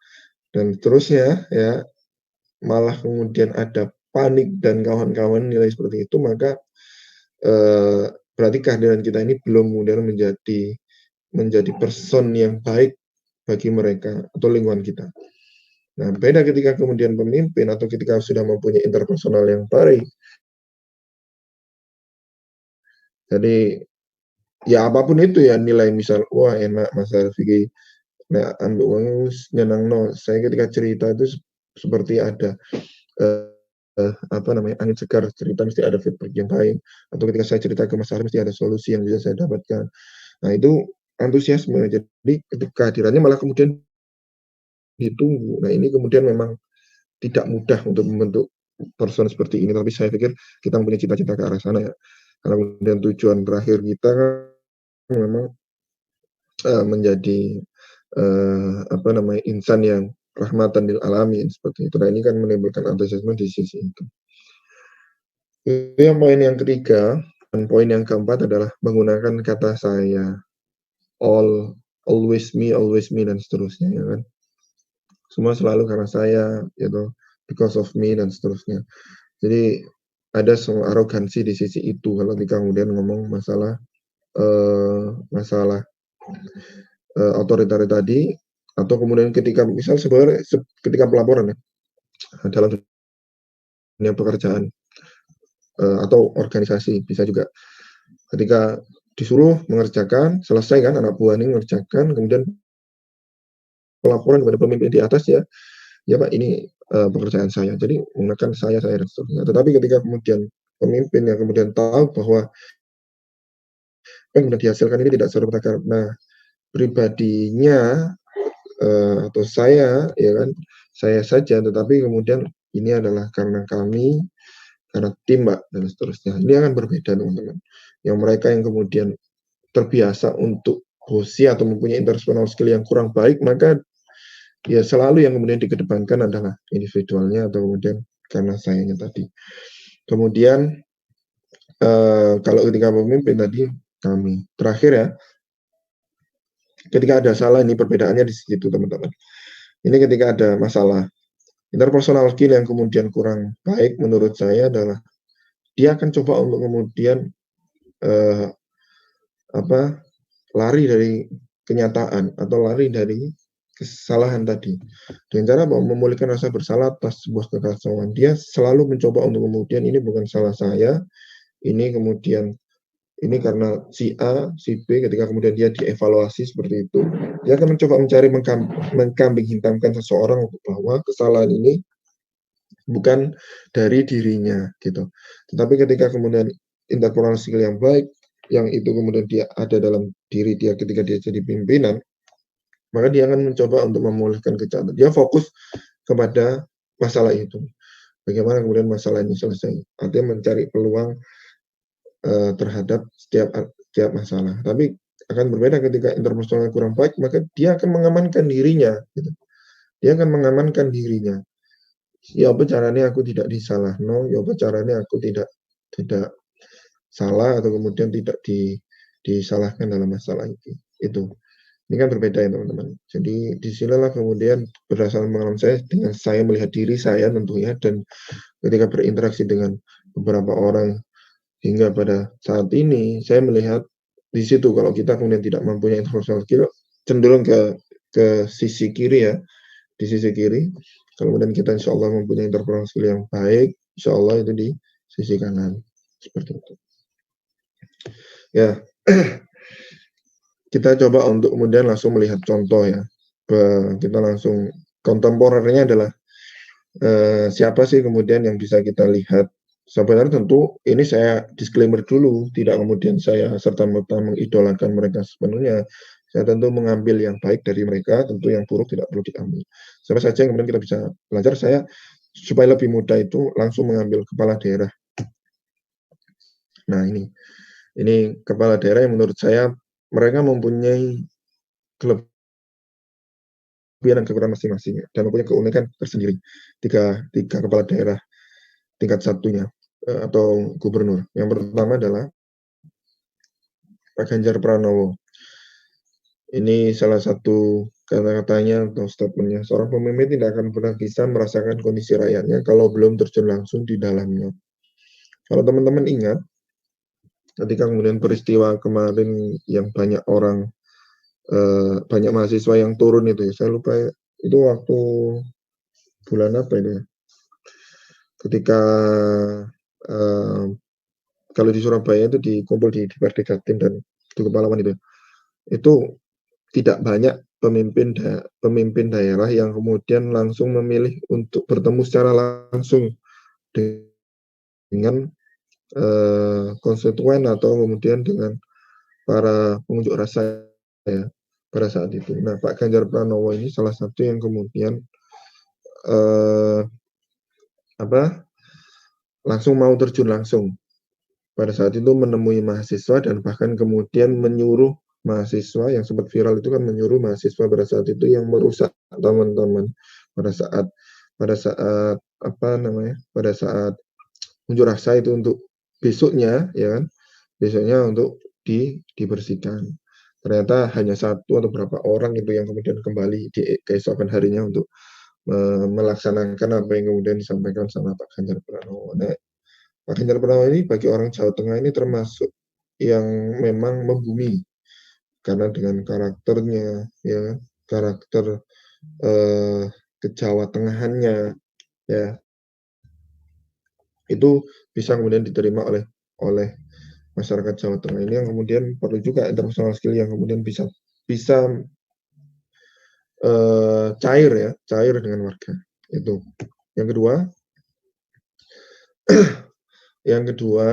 dan terusnya ya malah kemudian ada panik dan kawan-kawan nilai seperti itu, maka berarti kehadiran kita ini belum kemudian menjadi person yang baik bagi mereka atau lingkungan kita. Nah, beda ketika kemudian pemimpin atau ketika sudah mempunyai interpersonal yang baik. Jadi ya apapun itu ya nilai, misal wah enak Mas Arfi nah ambil uang nyenangno, saya ketika cerita itu seperti ada angin segar, cerita mesti ada feedback yang baik, atau ketika saya cerita ke Mas Arfi mesti ada solusi yang bisa saya dapatkan. Nah itu antusiasme, jadi ketika kehadirannya malah kemudian ditunggu. Nah ini kemudian memang tidak mudah untuk membentuk person seperti ini, tapi saya pikir kita mempunyai cita-cita ke arah sana ya, karena kemudian tujuan terakhir kita kan memang menjadi insan yang rahmatan lil alamin seperti itu. Nah ini kan menimbulkan antusiasme di sisi itu. Itu yang poin yang ketiga. Dan poin yang keempat adalah menggunakan kata saya, always me, dan seterusnya ya kan. Semua selalu karena saya, gitu, because of me dan seterusnya. Jadi ada semua arogansi di sisi itu kalau kita kemudian ngomong masalah otoriter tadi, atau kemudian ketika misal sebenarnya ketika pelaporan ya dalam dunia pekerjaan atau organisasi bisa juga ketika disuruh mengerjakan, selesai kan anak buah ini mengerjakan, kemudian pelaporan kepada pemimpin di atas ya Pak ini pekerjaan saya, jadi menggunakan saya dan seterusnya. Tetapi ketika kemudian pemimpin yang kemudian tahu bahwa yang kemudian dihasilkan ini tidak serta karena pribadinya atau saya ya kan, saya saja, tetapi kemudian ini adalah karena kami, karena tim Mbak dan seterusnya. Ini akan berbeda teman-teman. Yang mereka yang kemudian terbiasa untuk bosi atau mempunyai interpersonal skill yang kurang baik, maka ya selalu yang kemudian dikedepankan adalah individualnya atau kemudian karena sayanya tadi. Kemudian kalau ketika pemimpin tadi kami terakhir ya, ketika ada salah, ini perbedaannya di situ teman-teman. Ini ketika ada masalah interpersonal skill yang kemudian kurang baik menurut saya adalah dia akan coba untuk kemudian lari dari kenyataan atau lari dari kesalahan tadi dengan cara memulihkan rasa bersalah atas sebuah kekacauan. Dia selalu mencoba untuk kemudian ini bukan salah saya, ini kemudian ini karena si A, si B, ketika kemudian dia dievaluasi seperti itu, dia akan mencoba mencari mengkambing hitamkan seseorang bahwa kesalahan ini bukan dari dirinya gitu. Tetapi ketika kemudian interpersonal skill yang baik, yang itu kemudian dia ada dalam diri dia ketika dia jadi pimpinan, maka dia akan mencoba untuk memulihkan kejahatan. Dia fokus kepada masalah itu. Bagaimana kemudian masalah ini selesai. Artinya mencari peluang terhadap setiap masalah. Tapi akan berbeda ketika interpersonal kurang baik, maka dia akan mengamankan dirinya. Gitu. Dia akan mengamankan dirinya. Ya apa caranya aku tidak disalahno, ya apa caranya aku tidak salah atau kemudian tidak disalahkan dalam masalah itu. Ini kan berbeda ya teman-teman. Jadi disinilah kemudian berdasarkan pengalaman saya, dengan saya melihat diri saya tentunya, dan ketika berinteraksi dengan beberapa orang hingga pada saat ini, saya melihat di situ kalau kita kemudian tidak mempunyai interpersonal skill, cenderung ke ke sisi kiri ya, di sisi kiri. Kemudian kita insya Allah mempunyai interpersonal skill yang baik, insya Allah itu di sisi kanan. Seperti itu. Ya, kita coba untuk kemudian langsung melihat contoh ya. Kita langsung kontemporernya adalah siapa sih kemudian yang bisa kita lihat. Sebenarnya tentu ini saya disclaimer dulu, tidak kemudian saya serta-merta mengidolakan mereka sepenuhnya. Saya tentu mengambil yang baik dari mereka, tentu yang buruk tidak perlu diambil. Siapa saja yang kemudian kita bisa belajar, saya supaya lebih mudah itu langsung mengambil kepala daerah. Nah ini kepala daerah yang menurut saya mereka mempunyai kelebihan dan kekurangan masing-masing dan mempunyai keunikan tersendiri. Tiga kepala daerah tingkat satunya atau gubernur. Yang pertama adalah Pak Ganjar Pranowo. Ini salah satu kata-katanya atau statementnya, seorang pemimpin tidak akan pernah bisa merasakan kondisi rakyatnya kalau belum terjun langsung di dalamnya. Kalau teman-teman ingat, ketika kemudian peristiwa kemarin yang banyak orang, banyak mahasiswa yang turun itu ya, saya lupa ya, itu waktu bulan apa itu ya, ketika kalau di Surabaya itu dikumpul di Merdekatin dan Duku Pahlawan itu tidak banyak pemimpin daerah yang kemudian langsung memilih untuk bertemu secara langsung dengan konstituen atau kemudian dengan para pengunjuk rasa ya pada saat itu. Nah, Pak Ganjar Pranowo ini salah satu yang kemudian langsung mau terjun langsung pada saat itu menemui mahasiswa dan bahkan kemudian menyuruh mahasiswa yang sempat viral itu kan menyuruh mahasiswa pada saat itu yang merusak teman-teman pada saat unjuk rasa itu untuk besoknya ya kan, besoknya untuk dibersihkan. Ternyata hanya satu atau berapa orang itu yang kemudian kembali di keesokan harinya untuk melaksanakan apa yang kemudian disampaikan sama Pak Ganjar Pranowo. Nah, Pak Ganjar Pranowo ini bagi orang Jawa Tengah ini termasuk yang memang membumi karena dengan karakternya ya, karakter kejawa Tengahannya ya, itu bisa kemudian diterima oleh masyarakat Jawa Tengah ini, yang kemudian perlu juga interpersonal skill yang kemudian bisa cair dengan warga. Itu yang kedua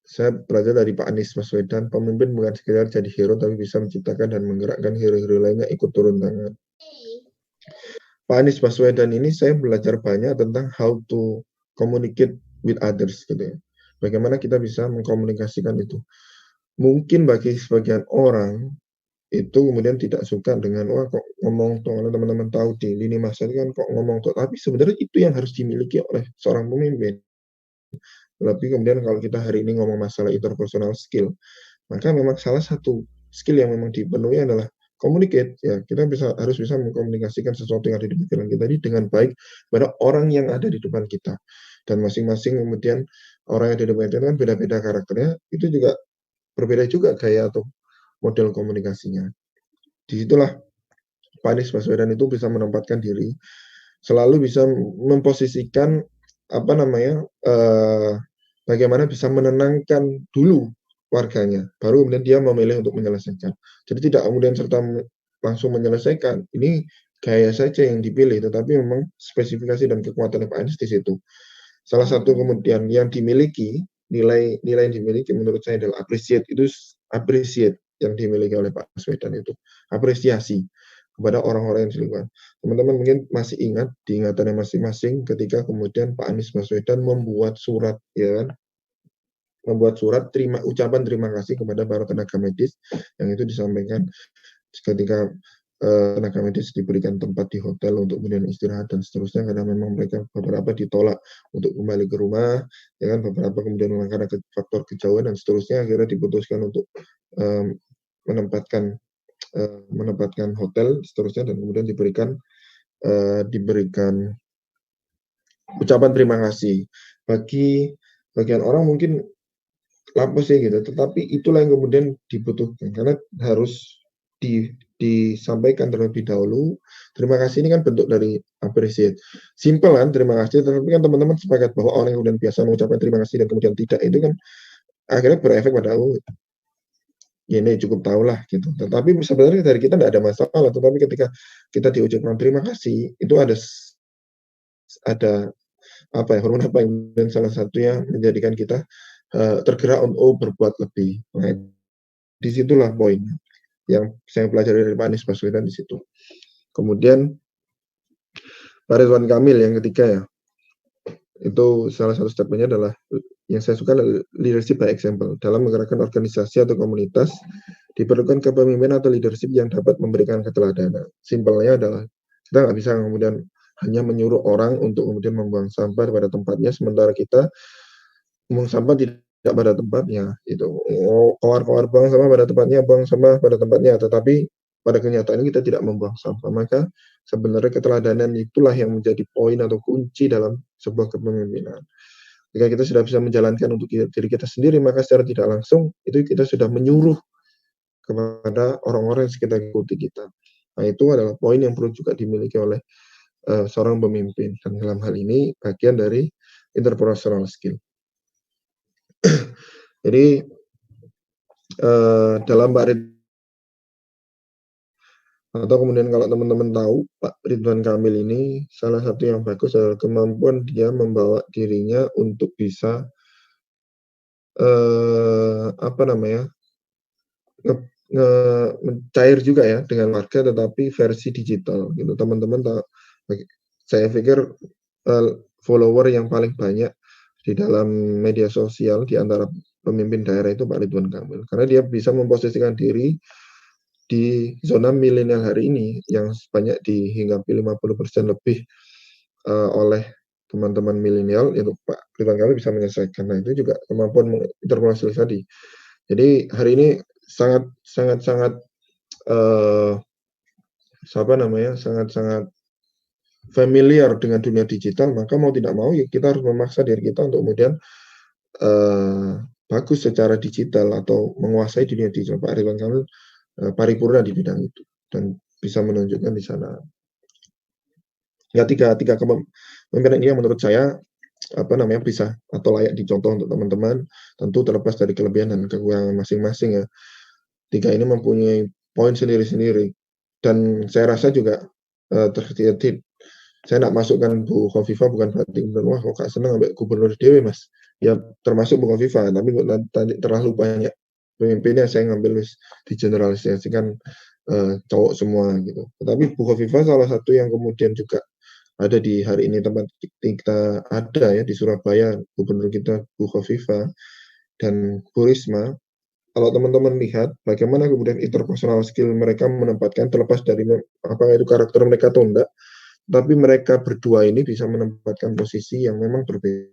saya belajar dari Pak Anies Baswedan, pemimpin bukan sekedar jadi hero tapi bisa menciptakan dan menggerakkan hero-hero lainnya ikut turun tangan. Pak Anies Baswedan ini saya belajar banyak tentang how to communicate with others gitu ya. Bagaimana kita bisa mengkomunikasikan itu. Mungkin bagi sebagian orang itu kemudian tidak suka dengan kok ngomong tuh, teman-teman tahu di lini masa ini kan kok ngomong tuh, tapi sebenarnya itu yang harus dimiliki oleh seorang pemimpin. Tapi kemudian kalau kita hari ini ngomong masalah interpersonal skill, maka memang salah satu skill yang memang dipenuhi adalah communicate ya. Kita harus bisa mengkomunikasikan sesuatu yang ada di pikiran kita ini dengan baik pada orang yang ada di depan kita. Dan masing-masing kemudian orang yang ada di depan kita kan beda-beda karakternya, itu juga berbeda juga gaya atau model komunikasinya. Disitulah Pak Anies Baswedan itu bisa menempatkan diri, selalu bisa memposisikan bagaimana bisa menenangkan dulu warganya, baru kemudian dia memilih untuk menyelesaikan. Jadi tidak kemudian serta langsung menyelesaikan. Ini gaya saja yang dipilih, tetapi memang spesifikasi dan kekuatan Pak Anies di situ. Salah satu kemudian yang dimiliki, nilai yang dimiliki menurut saya adalah appreciate yang dimiliki oleh Pak Baswedan itu. Apresiasi kepada orang-orang yang di lingkungan. Teman-teman mungkin masih ingat di ingatannya masing-masing ketika kemudian Pak Anies Baswedan membuat surat ya kan, ucapan terima kasih kepada para tenaga medis yang itu disampaikan ketika tenaga medis diberikan tempat di hotel untuk kemudian istirahat dan seterusnya, karena memang mereka beberapa ditolak untuk kembali ke rumah ya kan, beberapa kemudian memang karena faktor kejauhan dan seterusnya, akhirnya diputuskan untuk menempatkan hotel seterusnya, dan kemudian diberikan ucapan terima kasih. Bagi bagian orang mungkin lapus ya gitu, tetapi itulah yang kemudian dibutuhkan karena harus disampaikan terlebih dahulu. Terima kasih ini kan bentuk dari appreciate. Simple kan, terima kasih, tetapi kan teman-teman sepakat bahwa orang yang kemudian biasa mengucapkan terima kasih dan kemudian tidak, itu kan akhirnya berefek pada ini cukup tahu lah gitu. Tetapi sebenarnya dari kita tidak ada masalah, tetapi ketika kita diucapkan terima kasih, itu ada hormon apa yang salah satunya menjadikan kita tergerak untuk berbuat lebih. Nah, disitulah poin yang saya pelajari dari Pak Anies Baswedan di situ. Kemudian Pak Ridwan Kamil yang ketiga ya, itu salah satu statementnya adalah yang saya suka adalah leadership by example. Dalam menggerakkan organisasi atau komunitas, diperlukan kepemimpinan atau leadership yang dapat memberikan keteladanan. Simpelnya adalah kita nggak bisa kemudian hanya menyuruh orang untuk kemudian membuang sampah pada tempatnya, sementara kita membuang sampah tidak pada tempatnya. Itu keluar buang sampah pada tempatnya, buang sampah pada tempatnya, tetapi pada kenyataan kita tidak membuang sampah. Maka sebenarnya keteladanan itulah yang menjadi poin atau kunci dalam sebuah kepemimpinan. Jika kita sudah bisa menjalankan untuk diri kita sendiri, maka secara tidak langsung itu kita sudah menyuruh kepada orang-orang yang sekitar ikuti kita. Nah, itu adalah poin yang perlu juga dimiliki oleh seorang pemimpin, dan dalam hal ini bagian dari interpersonal skill. Jadi dalam Pak Ridwan, atau kemudian kalau teman-teman tahu, Pak Ridwan Kamil ini salah satu yang bagus adalah kemampuan dia membawa dirinya untuk bisa cair juga ya dengan warga, tetapi versi digital gitu. Teman-teman tahu, saya pikir follower yang paling banyak di dalam media sosial di antara pemimpin daerah itu Pak Ridwan Kamil, karena dia bisa memposisikan diri di zona milenial hari ini yang sebanyak dihinggapi 50% lebih oleh teman-teman milenial, itu Pak Ridwan Kamil bisa menyelesaikan. Nah, itu juga kemampuan interpolasi tadi. Jadi hari ini sangat familiar dengan dunia digital, maka mau tidak mau ya kita harus memaksa diri kita untuk kemudian bagus secara digital atau menguasai dunia digital. Pak Ridwan Kamil paripurna di bidang itu dan bisa menunjukkan di sana. Ya, tiga kepemimpinan ini yang menurut saya bisa atau layak dicontoh untuk teman-teman, tentu terlepas dari kelebihan dan kekurangan masing-masing ya. Tiga ini mempunyai poin sendiri-sendiri, dan saya rasa juga terjadi. Saya nak masukkan Bu Khofifah bukan berarti wah kok gak seneng sampai gubernur dewe Mas. Ya termasuk Bu Khofifah, tapi tadi terlalu banyak pemimpinnya saya ngambil digeneralisasikan cowok semua gitu. Tetapi Bu Khofifah salah satu yang kemudian juga ada di hari ini tempat kita ada ya di Surabaya, gubernur kita Bu Khofifah dan Bu Risma. Kalau teman-teman lihat bagaimana kemudian interpersonal skill mereka menempatkan, terlepas dari apakah itu karakter mereka atau enggak, tapi mereka berdua ini bisa menempatkan posisi yang memang berbeda.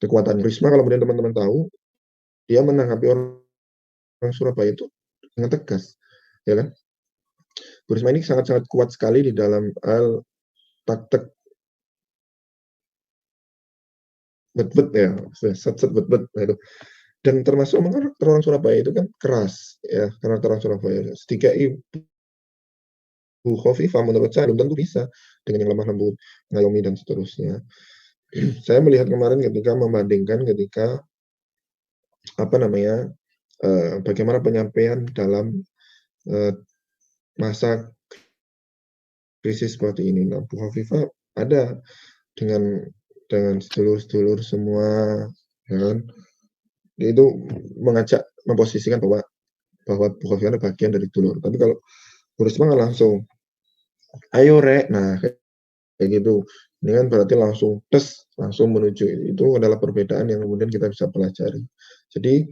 Kekuatan Risma kalau kemudian teman-teman tahu, dia menanggapi orang Surabaya itu dengan tegas, ya kan? Bu Risma ini sangat-sangat kuat sekali di dalam hal taktik bet-bet ya, set-set bet-bet itu. Dan termasuk karakter orang Surabaya itu kan keras ya, karakter orang Surabaya. Sedikit Bu Khofifah menurut saya belum tentu bisa dengan yang lemah lembut, mengayomi dan seterusnya. Saya melihat kemarin ketika membandingkan bagaimana penyampaian dalam masa krisis seperti ini. Nah, Bu Khofifah ada dengan sedulur-sedulur semua, ya kan? Itu mengajak memposisikan bahwa Bu Khofifah bagian dari dulur. Tapi kalau Bu Risma langsung, ayo rek, nah kayak gitu. Ini kan berarti langsung menuju. Itu adalah perbedaan yang kemudian kita bisa pelajari. Jadi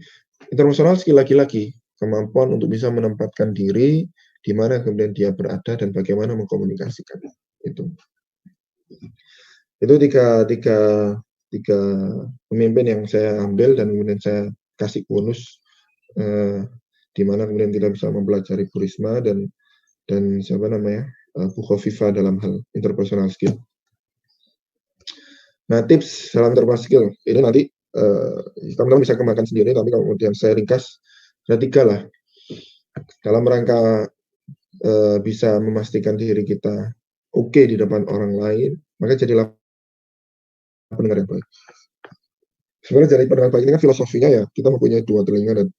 interpersonal skill lagi-lagi kemampuan untuk bisa menempatkan diri di mana kemudian dia berada dan bagaimana mengkomunikasikan itu. Itu tiga pemimpin yang saya ambil dan kemudian saya kasih bonus di mana kemudian kita bisa mempelajari Bu Risma dan Bu Khofifah dalam hal interpersonal skill. Nah, tips dalam interpersonal skill ini nanti teman-teman bisa kembangkan sendiri, tapi kalau kemudian saya ringkas ada 3 lah. dalam rangka bisa memastikan diri kita oke di depan orang lain, maka jadilah pendengar yang baik. Sebenarnya jadi pendengar baik ini kan filosofinya ya, kita mempunyai 2 telinga dan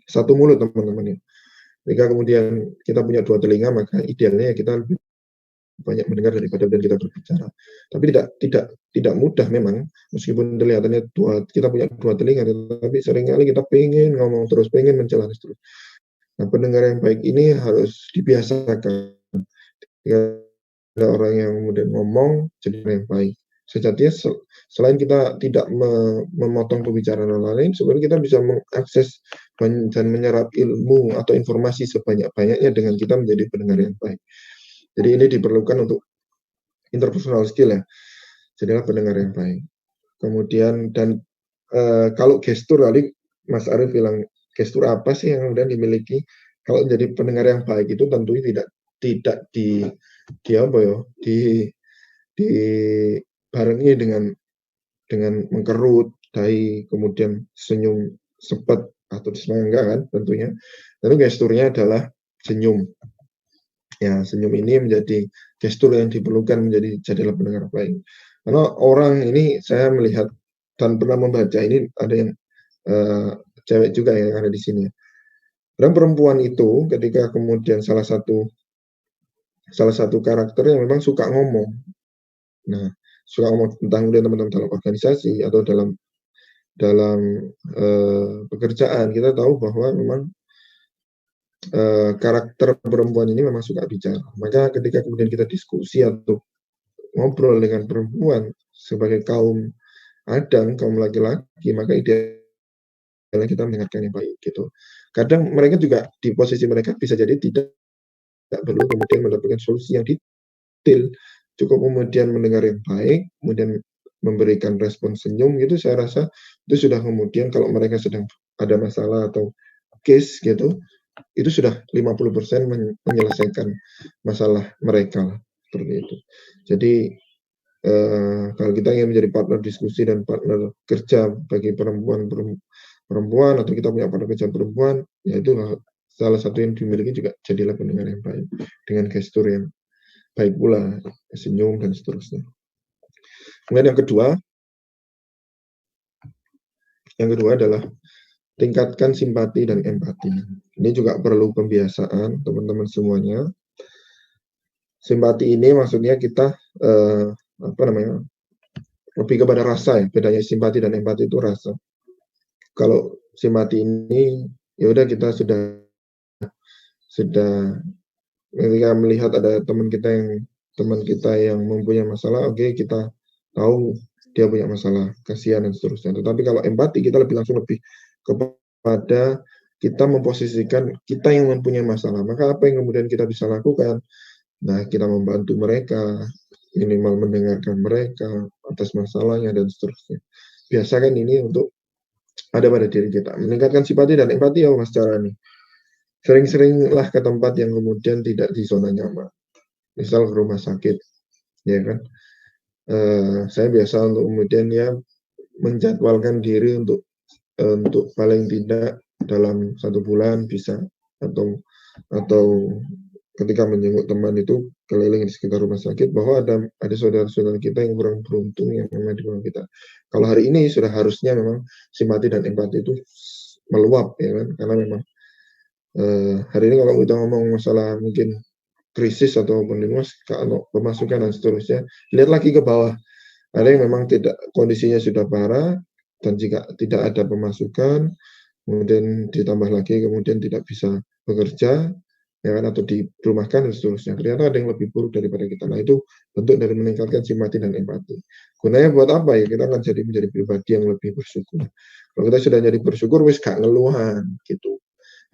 1 mulut, teman-teman ya. Jika kemudian kita punya 2 telinga, maka idealnya ya kita lebih banyak mendengar daripada dan kita berbicara. Tapi tidak mudah memang, meskipun kelihatannya kita punya 2 telinga, tetapi seringkali kita pengen ngomong terus, pengen mencela terus. Nah, pendengar yang baik ini harus dibiasakan. Ketika ada orang yang kemudian ngomong, jadi yang baik. Sejatinya selain kita tidak memotong pembicaraan orang lain, sebenarnya kita bisa mengakses dan menyerap ilmu atau informasi sebanyak-banyaknya dengan kita menjadi pendengar yang baik. Jadi ini diperlukan untuk interpersonal skill ya. Jadilah pendengar yang baik. Kemudian kalau gestur tadi Mas Arief bilang gestur apa sih yang kemudian dimiliki kalau menjadi pendengar yang baik itu tentunya tidak dibarengi dengan mengkerut dahi, kemudian senyum sepet atau enggak kan tentunya. Lalu gesturnya adalah senyum. Ya, senyum ini menjadi gestur yang diperlukan jadilah pendengar baik. Karena orang ini saya melihat dan pernah membaca ini ada yang cewek juga yang ada di sini. Dan perempuan itu ketika kemudian salah satu karakter yang memang suka ngomong. Nah, suka ngomong tentang teman-teman dalam organisasi atau dalam pekerjaan, kita tahu bahwa memang karakter perempuan ini memang suka bicara. Maka ketika kemudian kita diskusi atau ngobrol dengan perempuan sebagai kaum Adam, kaum laki-laki, maka idealnya kita mendengarkan yang baik gitu. Kadang mereka juga di posisi mereka bisa jadi tidak perlu kemudian mendapatkan solusi yang detail, cukup kemudian mendengar yang baik, kemudian memberikan respon senyum gitu, saya rasa itu sudah kemudian kalau mereka sedang ada masalah atau case gitu, itu sudah 50% menyelesaikan masalah mereka seperti itu. Jadi kalau kita ingin menjadi partner diskusi dan partner kerja bagi perempuan atau kita punya partner kerja perempuan, ya itu salah satu yang dimiliki juga jadilah pendengar yang baik dengan gestur yang baik pula, senyum dan seterusnya. Kemudian yang kedua adalah tingkatkan simpati dan empati. Ini juga perlu pembiasaan teman-teman semuanya. Simpati ini maksudnya kita lebih kepada rasa ya. Bedanya simpati dan empati itu rasa. Kalau simpati ini ya udah kita sudah ketika melihat ada teman kita yang mempunyai masalah, oke, kita tahu dia punya masalah, kasihan dan seterusnya. Tetapi kalau empati kita langsung lebih kepada kita memposisikan kita yang mempunyai masalah. Maka apa yang kemudian kita bisa lakukan? Nah, kita membantu mereka, minimal mendengarkan mereka atas masalahnya dan seterusnya. Biasakan ini untuk ada pada diri kita. Meningkatkan simpati dan empati ya Mas caranya. Sering-seringlah ke tempat yang kemudian tidak di zona nyaman. Misal ke rumah sakit, ya kan. Saya biasa untuk kemudian ya menjadwalkan diri untuk paling tidak dalam 1 bulan bisa atau ketika menjenguk teman itu keliling di sekitar rumah sakit bahwa ada saudara-saudara kita yang kurang beruntung yang memang di rumah kita. Kalau hari ini sudah harusnya memang simpati dan empati itu meluap ya kan, karena memang hari ini kalau kita ngomong masalah mungkin krisis atau pemasukan dan seterusnya, lihat lagi ke bawah. Ada yang memang kondisinya sudah parah dan jika tidak ada pemasukan, kemudian ditambah lagi kemudian tidak bisa bekerja, ya kan, atau dirumahkan dan seterusnya. Ternyata ada yang lebih buruk daripada kita. Nah, itu bentuk dari meningkatkan simpati dan empati. Gunanya buat apa ya? Kita akan menjadi pribadi yang lebih bersyukur. Kalau kita sudah jadi bersyukur, wis gak ngeluhan gitu.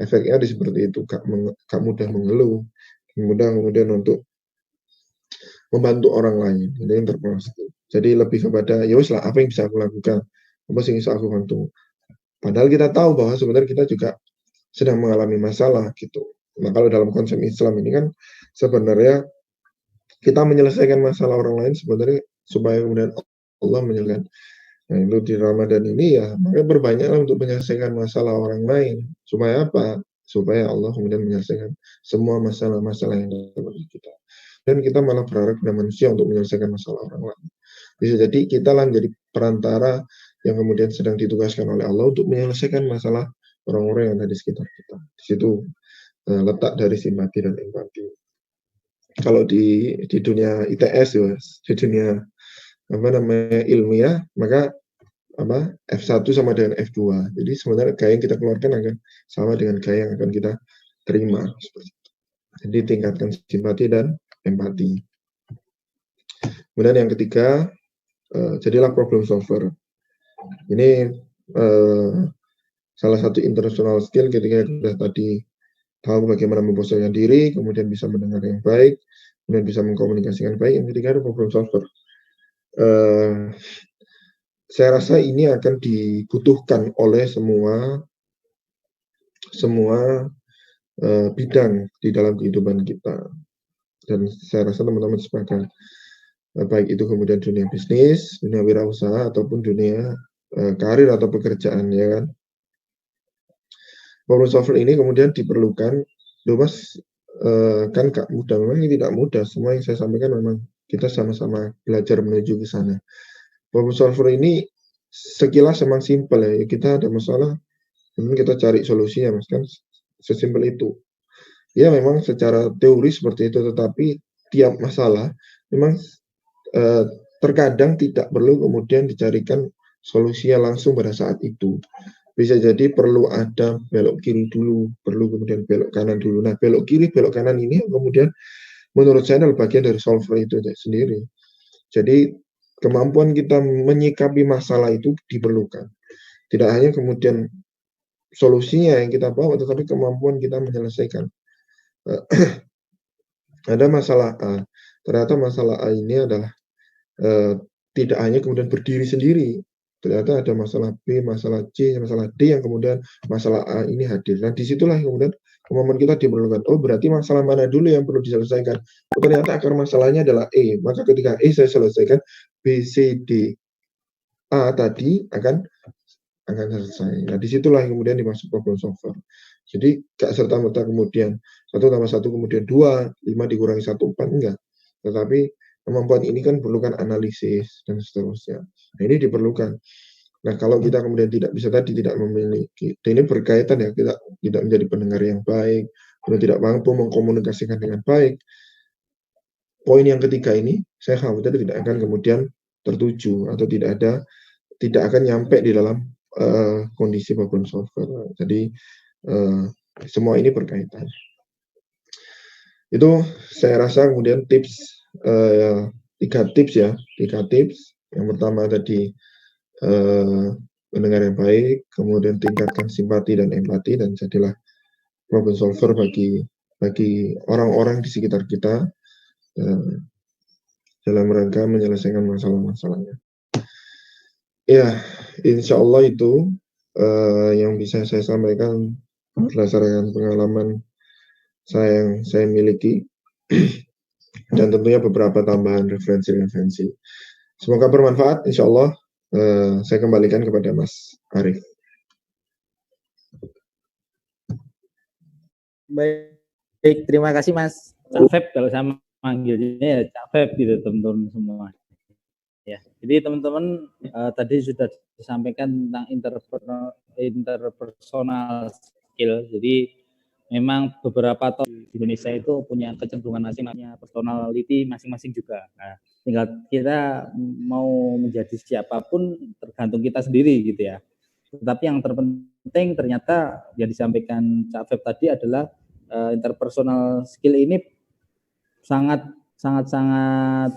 Efeknya seperti itu, gak mudah mengeluh, mudah kemudian untuk membantu orang lain. Ini yang terpasti. Jadi lebih kepada ya wis lah, apa yang bisa aku lakukan, apa yang bisa aku bantu. Padahal kita tahu bahwa sebenarnya kita juga sedang mengalami masalah gitu. Nah, kalau dalam konsep Islam ini kan sebenarnya kita menyelesaikan masalah orang lain sebenarnya supaya kemudian Allah menyelesaikan. Nah, itu di Ramadan ini ya, makanya berbanyaklah untuk menyelesaikan masalah orang lain. Supaya apa? supaya Allah kemudian menyelesaikan semua masalah-masalah yang dalam diri kita. Dan kita malah berharap pada manusia untuk menyelesaikan masalah orang lain. Bisa jadi kita lah menjadi perantara yang kemudian sedang ditugaskan oleh Allah untuk menyelesaikan masalah orang-orang yang ada di sekitar kita. Di situ letak dari simpati dan empati. Kalau di dunia ITS ya, di dunia ilmiah, maka F1 sama dengan F2. Jadi sebenarnya gaya yang kita keluarkan akan sama dengan gaya yang akan kita terima. Jadi tingkatkan simpati dan empati. Kemudian yang ketiga, jadilah problem solver. Ini salah satu international skill ketika kita tadi tahu bagaimana memposisikan diri, kemudian bisa mendengar yang baik, kemudian bisa mengkomunikasikan baik. Yang ketiga adalah problem solver. Saya rasa ini akan dibutuhkan oleh semua bidang di dalam kehidupan kita. Dan saya rasa teman-teman sepakat, baik itu kemudian dunia bisnis, dunia wirausaha, ataupun dunia karir atau pekerjaan, ya kan. Problem solver ini kemudian diperlukan. Loh Mas, kan gak mudah. Memang ini tidak mudah. Semua yang saya sampaikan memang kita sama-sama belajar menuju ke sana. Problem solver ini sekilas memang simpel ya. Kita ada masalah, kemudian kita cari solusinya, Mas, kan sesimpel itu. Ya memang secara teori seperti itu, tetapi tiap masalah memang terkadang tidak perlu kemudian dicarikan solusinya langsung pada saat itu. Bisa jadi perlu ada belok kiri dulu, perlu kemudian belok kanan dulu. Nah, belok kiri, belok kanan ini kemudian menurut saya adalah bagian dari solver itu sendiri. Jadi kemampuan kita menyikapi masalah itu diperlukan. Tidak hanya kemudian solusinya yang kita bawa, tetapi kemampuan kita menyelesaikan. Ada masalah A, ternyata masalah A ini adalah tidak hanya kemudian berdiri sendiri. Ternyata ada masalah B, masalah C, masalah D yang kemudian masalah A ini hadir. Nah, disitulah kemudian kemampuan kita diperlukan. Oh, berarti masalah mana dulu yang perlu diselesaikan? Oh, ternyata akar masalahnya adalah E. Maka ketika E saya selesaikan, B, C, D, A tadi akan selesai. Nah, disitulah kemudian dimasuk problem solver. Jadi, gak serta-merta kemudian 1 tambah 1 kemudian 2, 5 dikurangi 1, 4, enggak. Tetapi kemampuan ini kan perlukan analisis dan seterusnya. Nah, ini diperlukan. Nah, kalau kita kemudian tidak memiliki, dan ini berkaitan ya, kita tidak menjadi pendengar yang baik, kemudian tidak mampu mengkomunikasikan dengan baik. Poin yang ketiga ini, saya khawatir tidak akan kemudian tertuju atau tidak akan nyampe di dalam kondisi problem solver. Jadi semua ini berkaitan. Itu saya rasa kemudian tiga tips. Yang pertama tadi mendengar yang baik, kemudian tingkatkan simpati dan empati, dan jadilah problem solver bagi orang-orang di sekitar kita dalam rangka menyelesaikan masalah-masalahnya. Ya, insya Allah itu yang bisa saya sampaikan berdasarkan pengalaman yang saya miliki dan tentunya beberapa tambahan referensi. Semoga bermanfaat, insya Allah. Saya kembalikan kepada Mas Arief. Baik, terima kasih Mas Cafep. Kalau saya manggilnya ya Cafep gitu teman-teman semua. Ya, jadi teman-teman tadi sudah disampaikan tentang interpersonal skill. Jadi memang beberapa di Indonesia itu punya kecenderungan masing-masing, personality masing-masing juga. Nah, tinggal kita mau menjadi siapapun tergantung kita sendiri gitu ya. Tetapi yang terpenting ternyata yang disampaikan Cak Feb tadi adalah interpersonal skill ini sangat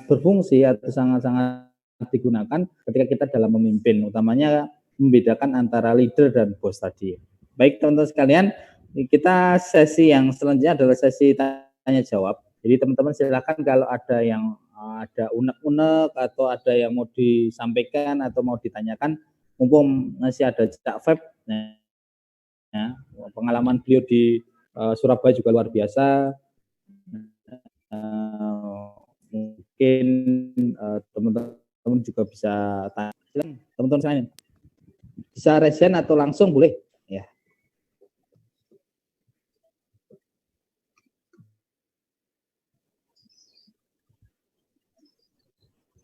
berfungsi atau sangat digunakan ketika kita dalam memimpin, utamanya membedakan antara leader dan bos tadi. Baik teman-teman sekalian, kita sesi yang selanjutnya adalah sesi tanya jawab. Jadi teman-teman silakan kalau ada yang ada unek-unek atau ada yang mau disampaikan atau mau ditanyakan, mumpung masih ada Cak Feb, ya, pengalaman beliau di Surabaya juga luar biasa. Mungkin teman-teman juga bisa tanya. Silakan teman-teman sekalian. Bisa resen atau langsung boleh. Ya.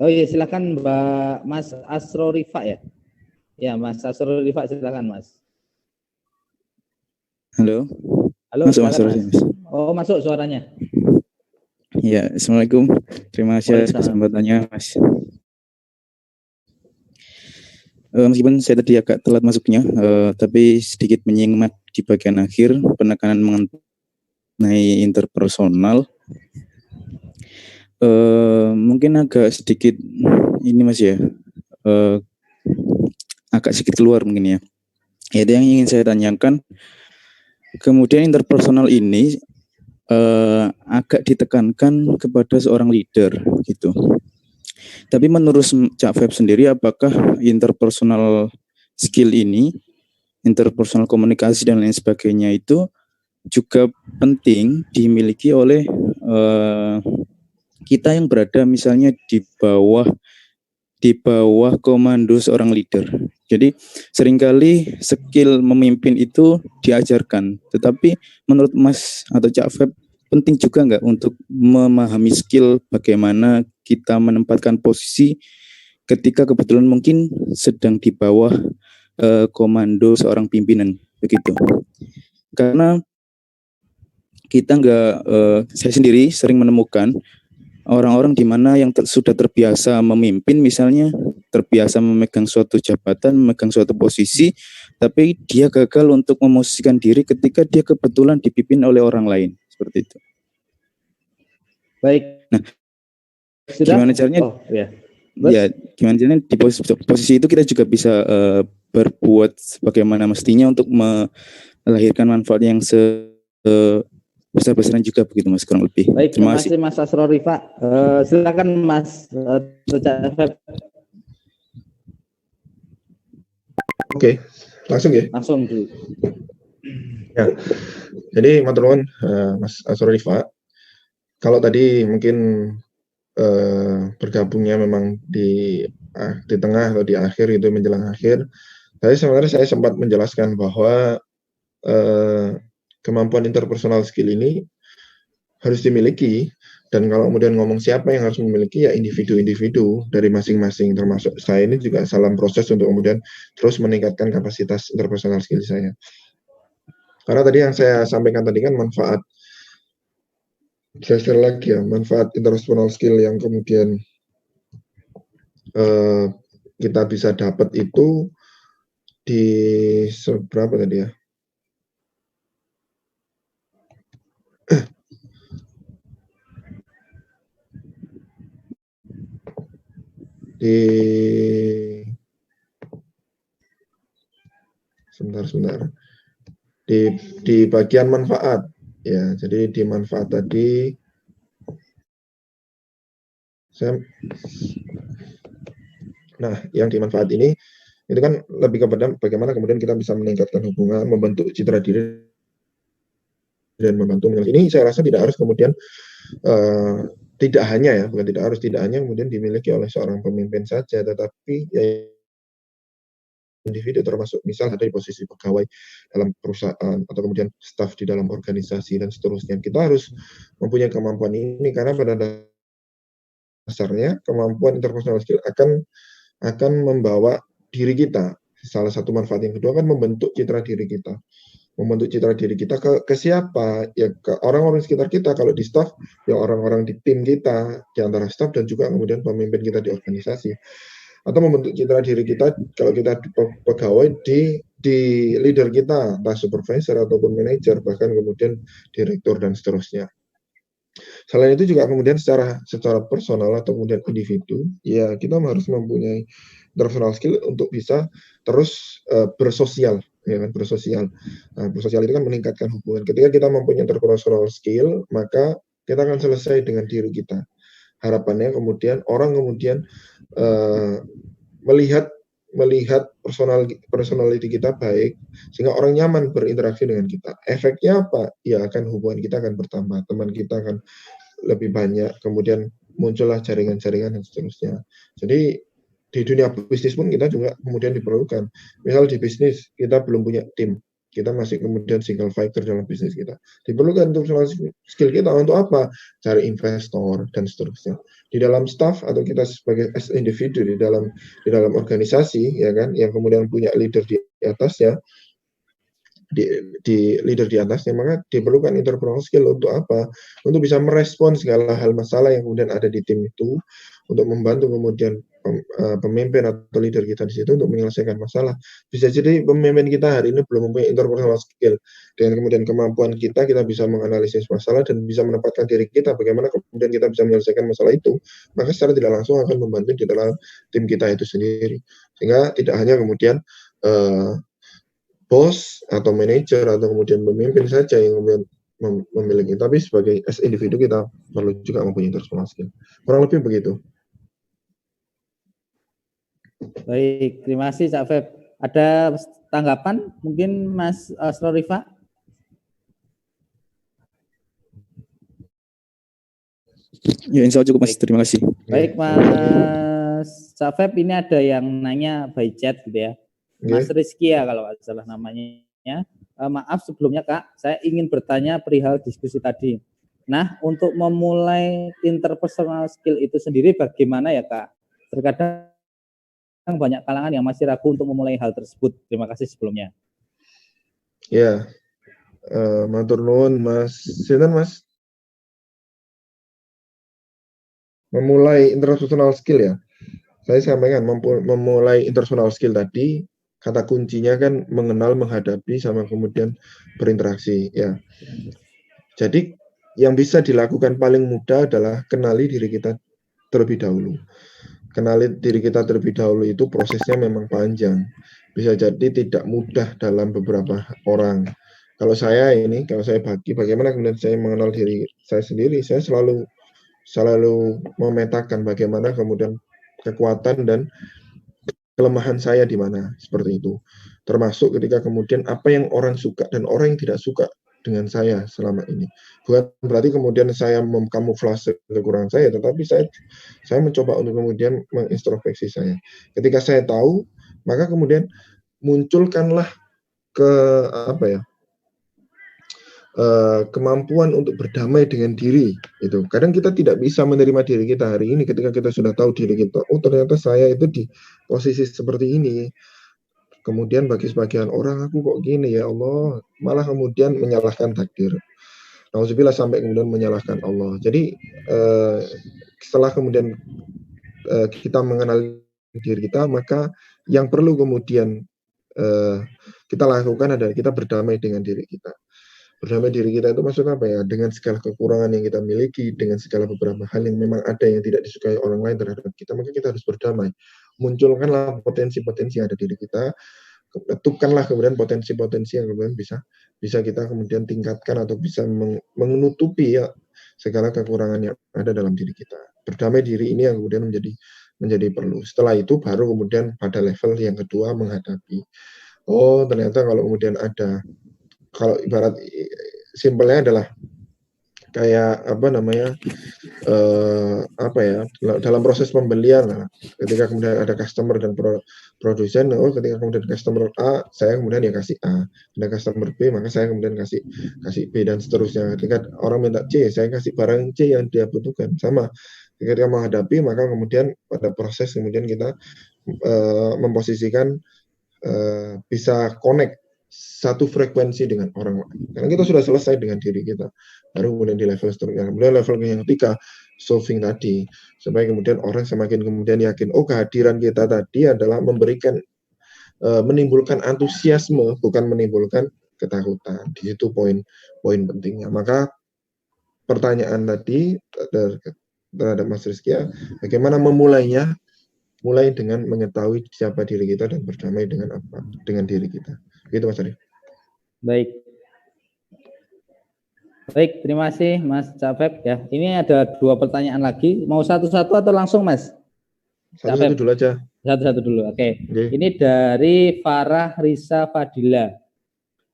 Oh iya, silakan Mbak Mas Asro Rifa ya. Ya, Mas Asro Rifa, silakan Mas. Halo. Halo, Masuk Mas, silakan Mas. Mas. Oh, masuk suaranya. Ya, Assalamualaikum. Terima kasih atas kesempatannya, Mas. Meskipun saya tadi agak telat masuknya, tapi sedikit menyimak di bagian akhir penekanan mengenai interpersonal. Mungkin agak sedikit ini Mas ya, agak sedikit keluar mungkin ya. Itu yang ingin saya tanyakan. Kemudian interpersonal ini agak ditekankan kepada seorang leader gitu. Tapi menurut Cak Feb sendiri, apakah interpersonal skill ini, interpersonal komunikasi dan lain sebagainya itu juga penting dimiliki oleh kita yang berada misalnya di bawah komando seorang leader. Jadi seringkali skill memimpin itu diajarkan, tetapi menurut Mas atau Cak Feb penting juga nggak untuk memahami skill bagaimana kita menempatkan posisi ketika kebetulan mungkin sedang di bawah komando seorang pimpinan begitu. Karena kita saya sendiri sering menemukan orang-orang di mana yang sudah terbiasa memimpin, misalnya terbiasa memegang suatu jabatan, memegang suatu posisi, tapi dia gagal untuk memosisikan diri ketika dia kebetulan dipimpin oleh orang lain, seperti itu. Baik. Nah, sudah? Gimana caranya? Oh, ya. Ya, gimana caranya di posisi itu kita juga bisa berbuat bagaimana mestinya untuk melahirkan manfaat yang besar-besaran juga begitu Mas, kurang lebih. Baik, terima kasih Mas Asro Rifa. Silakan Mas Cak. Oke, langsung ya. Langsung dulu. Ya, jadi matur Mas Asro Rifa. Kalau tadi mungkin bergabungnya memang di tengah atau di akhir itu menjelang akhir. Tapi sebenarnya saya sempat menjelaskan bahwa kemampuan interpersonal skill ini harus dimiliki, dan kalau kemudian ngomong siapa yang harus memiliki, ya individu-individu dari masing-masing, termasuk saya ini juga dalam proses untuk kemudian terus meningkatkan kapasitas interpersonal skill saya. Karena tadi yang saya sampaikan tadi kan manfaat, saya share lagi ya, manfaat interpersonal skill yang kemudian kita bisa dapat itu di seberapa tadi ya? Sebentar. Di bagian manfaat ya. Jadi di manfaat tadi yang di manfaat ini itu kan lebih kepada bagaimana kemudian kita bisa meningkatkan hubungan, membentuk citra diri dan membantu ini. Saya rasa tidak harus kemudian tidak hanya kemudian dimiliki oleh seorang pemimpin saja, tetapi ya individu, termasuk misal ada di posisi pegawai dalam perusahaan atau kemudian staf di dalam organisasi dan seterusnya. Kita harus mempunyai kemampuan ini karena pada dasarnya kemampuan interpersonal skill akan membawa diri kita. Salah satu manfaat yang kedua kan membentuk citra diri kita. Membentuk citra diri kita ke siapa? Ya ke orang-orang sekitar kita. Kalau di staf, ya orang-orang di tim kita, di antara staf dan juga kemudian pemimpin kita di organisasi. Atau membentuk citra diri kita kalau kita pegawai di leader kita, entah supervisor ataupun manajer, bahkan kemudian direktur dan seterusnya. Selain itu juga kemudian secara personal atau kemudian individu, ya kita harus mempunyai interpersonal skill untuk bisa terus bersosial, ya kan, bersosial. Nah, bersosial itu kan meningkatkan hubungan. Ketika kita mempunyai interpersonal skill, maka kita akan selesai dengan diri kita. Harapannya kemudian orang kemudian melihat personality kita baik, sehingga orang nyaman berinteraksi dengan kita. Efeknya apa? Ya akan hubungan kita akan bertambah, teman kita akan lebih banyak, kemudian muncullah jaringan-jaringan dan seterusnya. Jadi di dunia bisnis pun kita juga kemudian diperlukan. Misal di bisnis kita belum punya tim, kita masih kemudian single fighter dalam bisnis kita. Diperlukan interpersonal skill kita untuk apa? Cari investor dan seterusnya. Di dalam staff atau kita sebagai as individu di dalam organisasi ya kan, yang kemudian punya leader di atasnya, di leader di atasnya, maka diperlukan interpersonal skill untuk apa? Untuk bisa merespon segala hal masalah yang kemudian ada di tim itu, untuk membantu kemudian pemimpin atau leader kita di situ untuk menyelesaikan masalah. Bisa jadi pemimpin kita hari ini belum mempunyai interpersonal skill. Dengan kemudian kemampuan kita bisa menganalisis masalah dan bisa menempatkan diri kita bagaimana kemudian kita bisa menyelesaikan masalah itu, maka secara tidak langsung akan membantu di dalam tim kita itu sendiri. Sehingga tidak hanya kemudian bos atau manajer atau kemudian pemimpin saja yang kemudian memiliki, tapi sebagai as individu kita perlu juga mempunyai interpersonal skill. Kurang lebih begitu. Baik, terima kasih Cak Feb. Ada tanggapan mungkin Mas Asrorifa? Ya, insya Allah cukup Mas. Terima kasih. Baik Mas Cak Feb, ini ada yang nanya by chat gitu ya. Mas Rizky ya kalau nggak salah namanya. Maaf sebelumnya Kak, saya ingin bertanya perihal diskusi tadi. Nah, untuk memulai interpersonal skill itu sendiri bagaimana ya Kak? Terkadang banyak kalangan yang masih ragu untuk memulai hal tersebut. Terima kasih sebelumnya. Ya, matur nuwun Mas. Sinten Mas? Memulai interpersonal skill ya. Saya sampaikan memulai interpersonal skill tadi, kata kuncinya kan mengenal, menghadapi, sama kemudian berinteraksi ya. Jadi yang bisa dilakukan paling mudah adalah kenali diri kita terlebih dahulu. Kenali diri kita terlebih dahulu itu prosesnya memang panjang. Bisa jadi tidak mudah dalam beberapa orang. Kalau saya bagi bagaimana kemudian saya mengenal diri saya sendiri, saya selalu memetakan bagaimana kemudian kekuatan dan kelemahan saya di mana, seperti itu. Termasuk ketika kemudian apa yang orang suka dan orang yang tidak suka dengan saya selama ini. Bukan berarti kemudian saya mengkamuflase kekurangan saya, tetapi saya mencoba untuk kemudian mengintrospeksi saya. Ketika saya tahu, maka kemudian munculkanlah kemampuan untuk berdamai dengan diri itu. Kadang kita tidak bisa menerima diri kita hari ini ketika kita sudah tahu diri kita, oh ternyata saya itu di posisi seperti ini. Kemudian bagi sebagian orang, aku kok gini ya Allah, malah kemudian menyalahkan takdir. Nauzubillah, sampai kemudian menyalahkan Allah. Jadi setelah kemudian kita mengenal diri kita, maka yang perlu kemudian kita lakukan adalah kita berdamai dengan diri kita. Berdamai diri kita itu maksudnya apa ya? Dengan segala kekurangan yang kita miliki, dengan segala beberapa hal yang memang ada yang tidak disukai orang lain terhadap kita, maka kita harus berdamai. Munculkanlah potensi-potensi yang ada di diri kita, letupkanlah kemudian potensi-potensi yang kemudian bisa kita kemudian tingkatkan atau bisa menutupi ya segala kekurangan yang ada dalam diri kita. Berdamai diri ini yang kemudian menjadi perlu. Setelah itu baru kemudian pada level yang kedua menghadapi. Oh ternyata kalau kemudian kalau ibarat simpelnya adalah kayak dalam proses pembelian lah, ketika kemudian ada customer dan produsen, ketika kemudian customer A, saya kemudian ya kasih A, ada customer B, maka saya kemudian kasih B dan seterusnya. Ketika orang minta C, saya kasih barang C yang dia butuhkan. Sama ketika menghadapi, maka kemudian pada proses kemudian kita memposisikan bisa connect satu frekuensi dengan orang lain. Karena kita sudah selesai dengan diri kita, baru kemudian di level seterusnya. Kemudian level yang ketiga, solving tadi, supaya kemudian orang semakin kemudian yakin, oh kehadiran kita tadi adalah menimbulkan antusiasme, bukan menimbulkan ketakutan. Di situ poin pentingnya. Maka pertanyaan tadi terhadap Mas Rizky, bagaimana memulainya? Mulai dengan mengetahui siapa diri kita dan berdamai dengan diri kita. Gitu Mas Ari. Baik, terima kasih Mas Cafep ya. Ini ada 2 pertanyaan lagi. Mau satu-satu atau langsung Mas? Satu-satu dulu aja. Satu-satu dulu. Oke. Ini dari Farah Risa Fadila.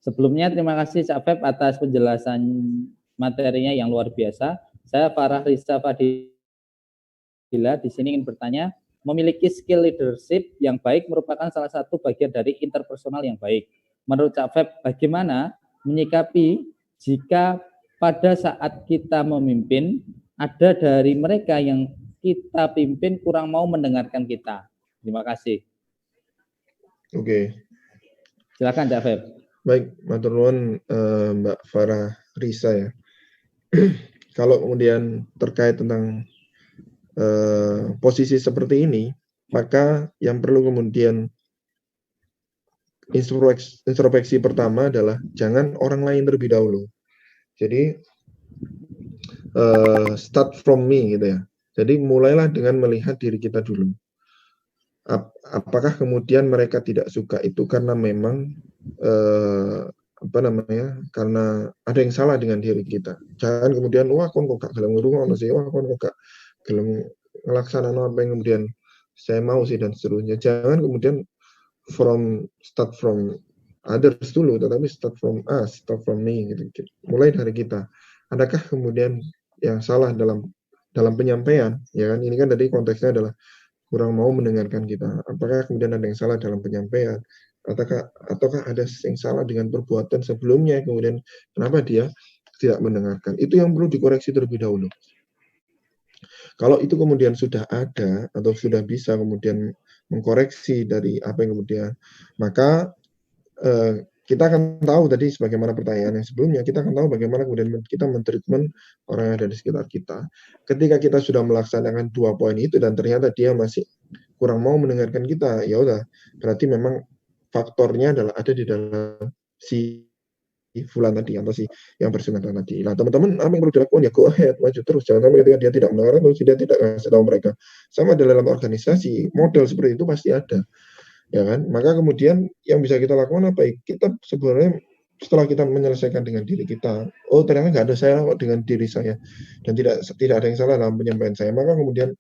Sebelumnya terima kasih Cafep atas penjelasan materinya yang luar biasa. Saya Farah Risa Fadila di sini ingin bertanya, memiliki skill leadership yang baik merupakan salah satu bagian dari interpersonal yang baik. menurut Cak Feb, bagaimana menyikapi jika pada saat kita memimpin ada dari mereka yang kita pimpin kurang mau mendengarkan kita? Terima kasih. Oke. Silakan Cak Feb. Baik, matur nuwun Mbak Farah Risa ya. Kalau kemudian terkait tentang posisi seperti ini, maka yang perlu kemudian introspeksi pertama adalah jangan orang lain terlebih dahulu. Jadi start from me gitu ya. Jadi mulailah dengan melihat diri kita dulu. Apakah kemudian mereka tidak suka itu karena memang karena ada yang salah dengan diri kita. Jangan kemudian wah kon kok gak gelem ngrungokno sih, wah kon kok gak gelem ngelaksanano apa yang kemudian saya mau sih dan seterusnya. Jangan kemudian start from others dulu, tetapi start from us, start from me gitu. Mulai dari kita. Adakah kemudian yang salah dalam penyampaian? Ya kan, ini kan tadi konteksnya adalah kurang mau mendengarkan kita. Apakah kemudian ada yang salah dalam penyampaian? Ataukah ada yang salah dengan perbuatan sebelumnya? Kemudian kenapa dia tidak mendengarkan? Itu yang perlu dikoreksi terlebih dahulu. Kalau itu kemudian sudah ada atau sudah bisa kemudian mengkoreksi dari apa yang kemudian, maka kita akan tahu tadi sebagaimana pertanyaan yang sebelumnya, kita akan tahu bagaimana kemudian kita mentreatment orang yang ada di sekitar kita. Ketika kita sudah melaksanakan 2 poin itu dan ternyata dia masih kurang mau mendengarkan kita, ya udah, berarti memang faktornya adalah ada di dalam si fulan tadi atau si yang bersangkutan tadi. Nah, teman-teman apa yang perlu dilakukan ya go ahead, maju terus. Jangan sampai ketika dia tidak mendengarkan terus dia tidak kasih tahu mereka. Sama dalam organisasi, model seperti itu pasti ada. Ya kan, maka kemudian yang bisa kita lakukan apa? Kita sebenarnya setelah kita menyelesaikan dengan diri kita, oh ternyata nggak ada saya dengan diri saya dan tidak ada yang salah dalam penyampaian saya, maka kemudian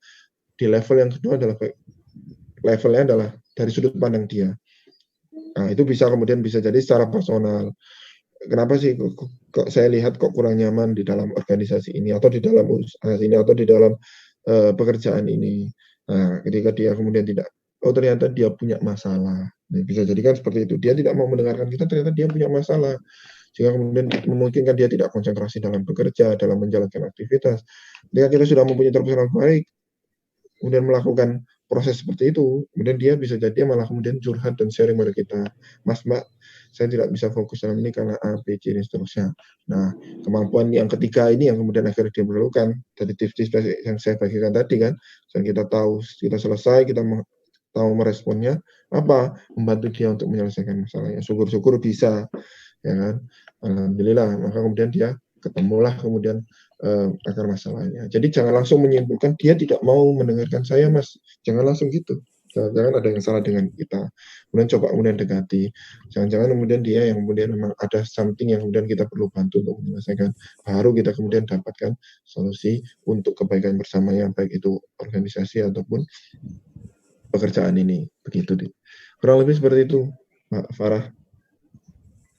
di level yang kedua adalah levelnya adalah dari sudut pandang dia. Nah itu kemudian bisa jadi secara personal. Kenapa sih kok saya lihat kok kurang nyaman di dalam organisasi ini atau di dalam usaha ini atau di dalam pekerjaan ini. Nah ketika dia kemudian tidak, oh ternyata dia punya masalah. Nah, bisa jadikan seperti itu. Dia tidak mau mendengarkan kita, ternyata dia punya masalah. Sehingga kemudian memungkinkan dia tidak konsentrasi dalam bekerja, dalam menjalankan aktivitas. Ketika kita sudah mempunyai terpersonal baik, kemudian melakukan proses seperti itu, kemudian dia bisa jadi malah kemudian curhat dan sharing pada kita. Mas, Mbak, saya tidak bisa fokus dalam ini karena A, B, C, dan seterusnya. Nah, kemampuan yang ketiga ini yang kemudian akhirnya diperlukan dari tips-tips yang saya bagikan tadi kan. Dan kita tahu, kita selesai, kita tahu meresponnya, apa? Membantu dia untuk menyelesaikan masalahnya. Syukur-syukur bisa, ya kan? Alhamdulillah, maka kemudian dia ketemulah kemudian akar masalahnya. Jadi jangan langsung menyimpulkan dia tidak mau mendengarkan saya, Mas. Jangan langsung gitu. Jangan ada yang salah dengan kita. Kemudian coba kemudian dekati. Jangan-jangan kemudian dia yang kemudian memang ada something yang kemudian kita perlu bantu untuk menyelesaikan. Baru kita kemudian dapatkan solusi untuk kebaikan bersamanya, baik itu organisasi ataupun pekerjaan ini. Begitu. Kurang lebih seperti itu, Mbak Farah.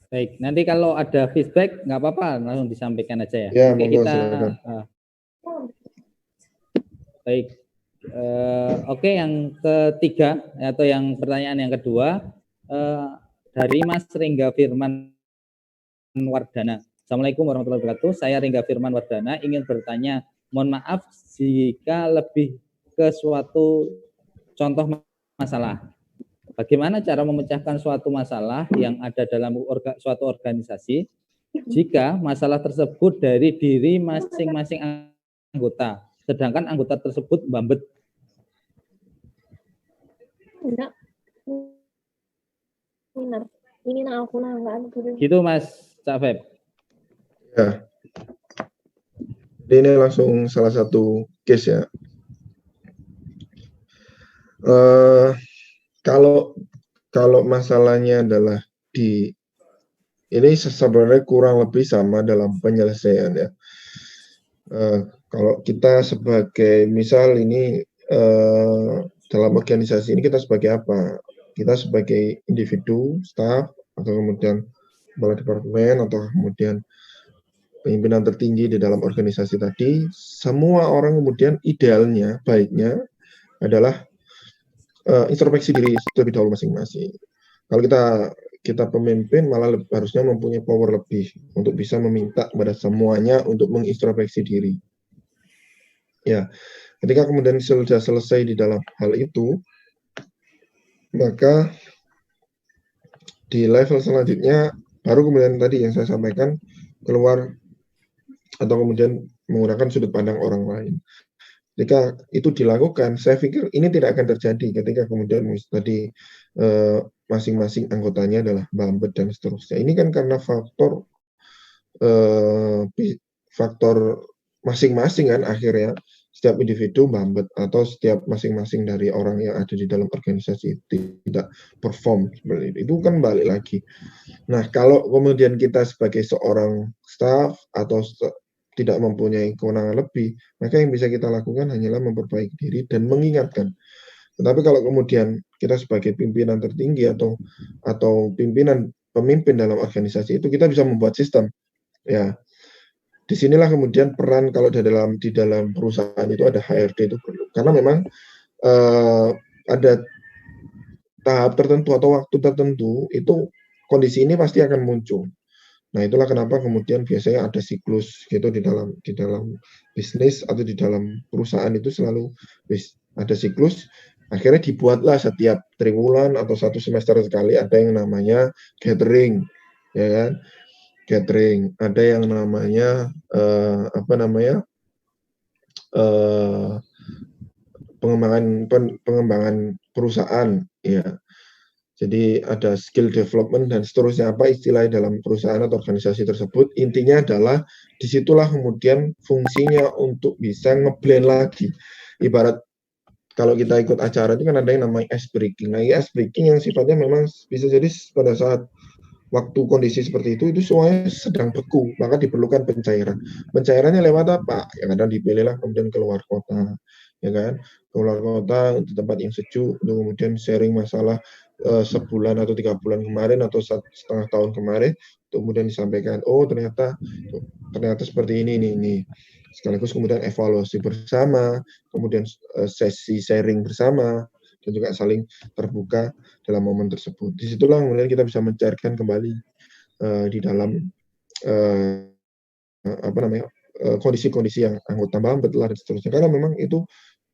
Baik, nanti kalau ada feedback nggak apa-apa, langsung disampaikan aja ya. Ya, Oke, monggo, kita silakan. Baik. Oke, yang ketiga atau yang pertanyaan yang kedua dari Mas Ringga Firman Wardana. Assalamualaikum warahmatullahi wabarakatuh. Saya Ringga Firman Wardana ingin bertanya, mohon maaf jika lebih ke suatu contoh masalah. Bagaimana cara memecahkan suatu masalah yang ada dalam suatu organisasi jika masalah tersebut dari diri masing-masing anggota, sedangkan anggota tersebut mbambet? Enggak. Ini aku enggak ada. Gitu Mas Cak Feb. Ya. Jadi ini langsung salah satu case ya. Kalau masalahnya adalah ini sebenarnya kurang lebih sama dalam penyelesaian ya. Kalau kita sebagai misal ini dalam organisasi ini kita sebagai apa? Kita sebagai individu, staff, atau kemudian kepala departemen, atau kemudian pimpinan tertinggi di dalam organisasi tadi, semua orang kemudian idealnya, baiknya adalah introspeksi diri terlebih dahulu masing-masing. Kalau kita pemimpin malah harusnya mempunyai power lebih untuk bisa meminta kepada semuanya untuk mengintrospeksi diri. Ya, ketika kemudian sudah selesai di dalam hal itu, maka di level selanjutnya baru kemudian tadi yang saya sampaikan keluar atau kemudian menggunakan sudut pandang orang lain. Ketika itu dilakukan, saya pikir ini tidak akan terjadi ketika kemudian tadi masing-masing anggotanya adalah bambet dan seterusnya. Ini kan karena faktor masing-masing kan akhirnya setiap individu bambet atau setiap masing-masing dari orang yang ada di dalam organisasi tidak perform seperti itu. Itu kan balik lagi. Nah, kalau kemudian kita sebagai seorang staff atau tidak mempunyai kewenangan lebih, maka yang bisa kita lakukan hanyalah memperbaiki diri dan mengingatkan. Tetapi kalau kemudian kita sebagai pimpinan tertinggi atau pemimpin dalam organisasi itu, kita bisa membuat sistem. Ya, disinilah kemudian peran kalau di dalam perusahaan itu ada HRD itu perlu. Karena memang ada tahap tertentu atau waktu tertentu itu kondisi ini pasti akan muncul. Nah, itulah kenapa kemudian biasanya ada siklus gitu di dalam bisnis atau di dalam perusahaan itu selalu ada siklus. Akhirnya dibuatlah setiap triwulan atau satu semester sekali ada yang namanya gathering, ya kan? Gathering. Ada yang namanya pengembangan perusahaan, ya. Jadi ada skill development dan seterusnya, apa istilahnya dalam perusahaan atau organisasi tersebut. Intinya adalah disitulah kemudian fungsinya untuk bisa ngeblend lagi. Ibarat kalau kita ikut acara itu kan ada yang namanya ice breaking. Nah, ice breaking yang sifatnya memang bisa jadi pada saat waktu kondisi seperti itu semuanya sedang beku, maka diperlukan pencairan. Pencairannya lewat apa? Ya kadang dipilihlah kemudian keluar kota, ya kan? Keluar kota di tempat yang sejuk untuk kemudian sharing masalah sebulan atau 3 bulan kemarin atau setengah tahun kemarin, kemudian disampaikan, oh ternyata seperti ini. Sekaligus kemudian evaluasi bersama, kemudian sesi sharing bersama, dan juga saling terbuka dalam momen tersebut. Disitulah kemudian kita bisa mencairkan kembali di dalam kondisi-kondisi yang anggota bambet dan seterusnya.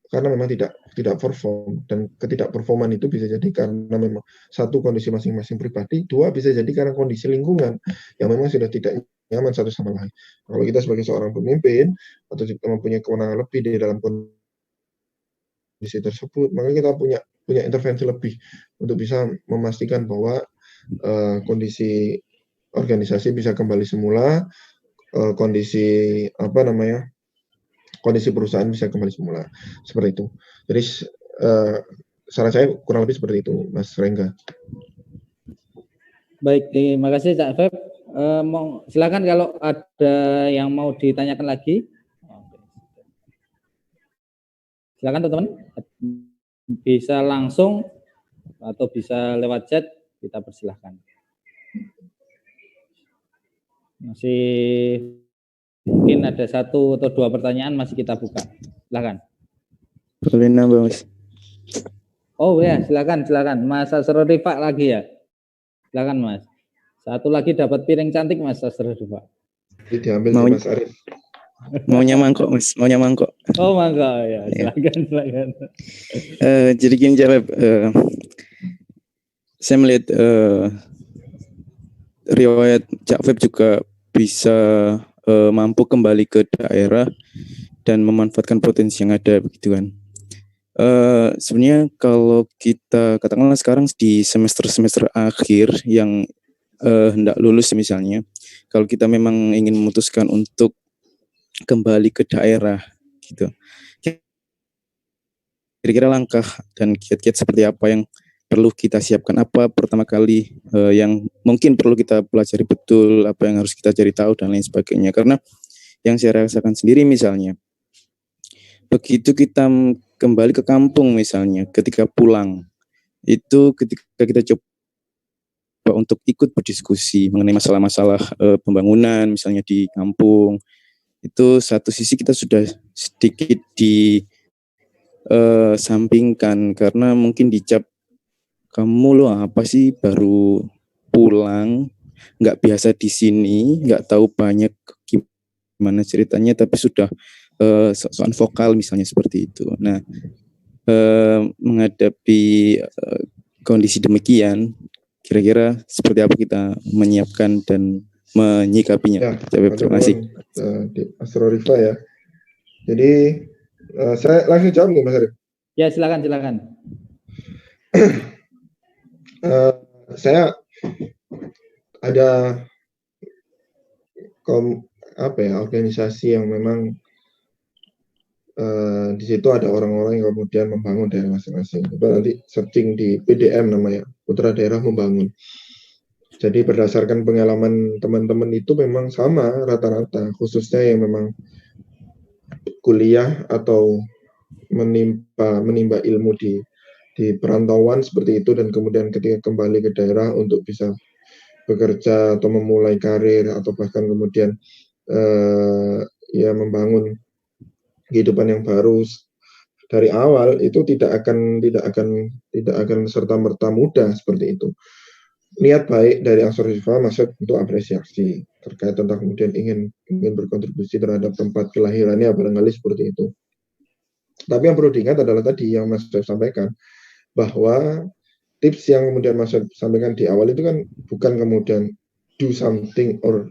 Karena memang tidak perform, dan ketidakperforman itu bisa jadi karena memang satu kondisi masing-masing pribadi, dua bisa jadi karena kondisi lingkungan yang memang sudah tidak nyaman satu sama lain. Kalau kita sebagai seorang pemimpin atau kita mempunyai kewenangan lebih di dalam kondisi tersebut, maka kita punya intervensi lebih untuk bisa memastikan bahwa kondisi organisasi bisa kembali semula, kondisi perusahaan bisa kembali semula, seperti itu. Jadi saran saya kurang lebih seperti itu, Mas Rengga. Baik, terima kasih Cak Feb. Silakan kalau ada yang mau ditanyakan lagi. Silakan teman-teman, bisa langsung atau bisa lewat chat, kita persilahkan. Masih mungkin ada 1 atau 2 pertanyaan masih kita buka. Silakan. Boleh nambah, Mas. Oh ya, silakan Mas Asrorifak lagi ya. Silakan Mas. Satu lagi dapat piring cantik Mas Asrorifak. Diambil Mas Arif. Maunya mangkok, Mas. Maunya mangkok. Oh, mangkok ya. Silakan. Jadi gini jawab. Saya melihat riwayat Cak Feb juga bisa mampu kembali ke daerah dan memanfaatkan potensi yang ada, begitu kan. Sebenarnya kalau kita katakanlah sekarang di semester akhir yang hendak lulus misalnya, kalau kita memang ingin memutuskan untuk kembali ke daerah gitu, kira-kira langkah dan kiat-kiat seperti apa yang perlu kita siapkan? Apa pertama kali yang mungkin perlu kita pelajari betul, apa yang harus kita cari tahu dan lain sebagainya? Karena yang saya rasakan sendiri misalnya, begitu kita kembali ke kampung misalnya, ketika pulang itu ketika kita coba untuk ikut berdiskusi mengenai masalah-masalah pembangunan misalnya di kampung, itu satu sisi kita sudah sedikit sampingkan karena mungkin dicap, kamu lo apa sih baru pulang, nggak biasa di sini, nggak tahu banyak gimana ceritanya, tapi sudah sok-sokan vokal misalnya seperti itu. Nah, menghadapi kondisi demikian, kira-kira seperti apa kita menyiapkan dan menyikapinya? Ya, Terima kasih. di Astro Riva ya. Jadi saya langsung jawab nih Mas Arif. Ya, silakan. Saya ada organisasi yang memang di situ ada orang-orang yang kemudian membangun daerah masing-masing. Coba nanti searching di PDM namanya, Putra Daerah Membangun. Jadi berdasarkan pengalaman teman-teman itu memang sama rata-rata, khususnya yang memang kuliah atau menimba ilmu di perantauan seperti itu, dan kemudian ketika kembali ke daerah untuk bisa bekerja atau memulai karir atau bahkan kemudian ya membangun kehidupan yang baru dari awal, itu tidak akan serta-merta mudah seperti itu. Niat baik dari Astro Riva masuk untuk apresiasi terkait tentang kemudian ingin berkontribusi terhadap tempat kelahirannya, barangkali seperti itu. Tapi yang perlu diingat adalah tadi yang Mas Dev sampaikan, bahwa tips yang kemudian Mas Dev sampaikan di awal itu kan bukan kemudian do something or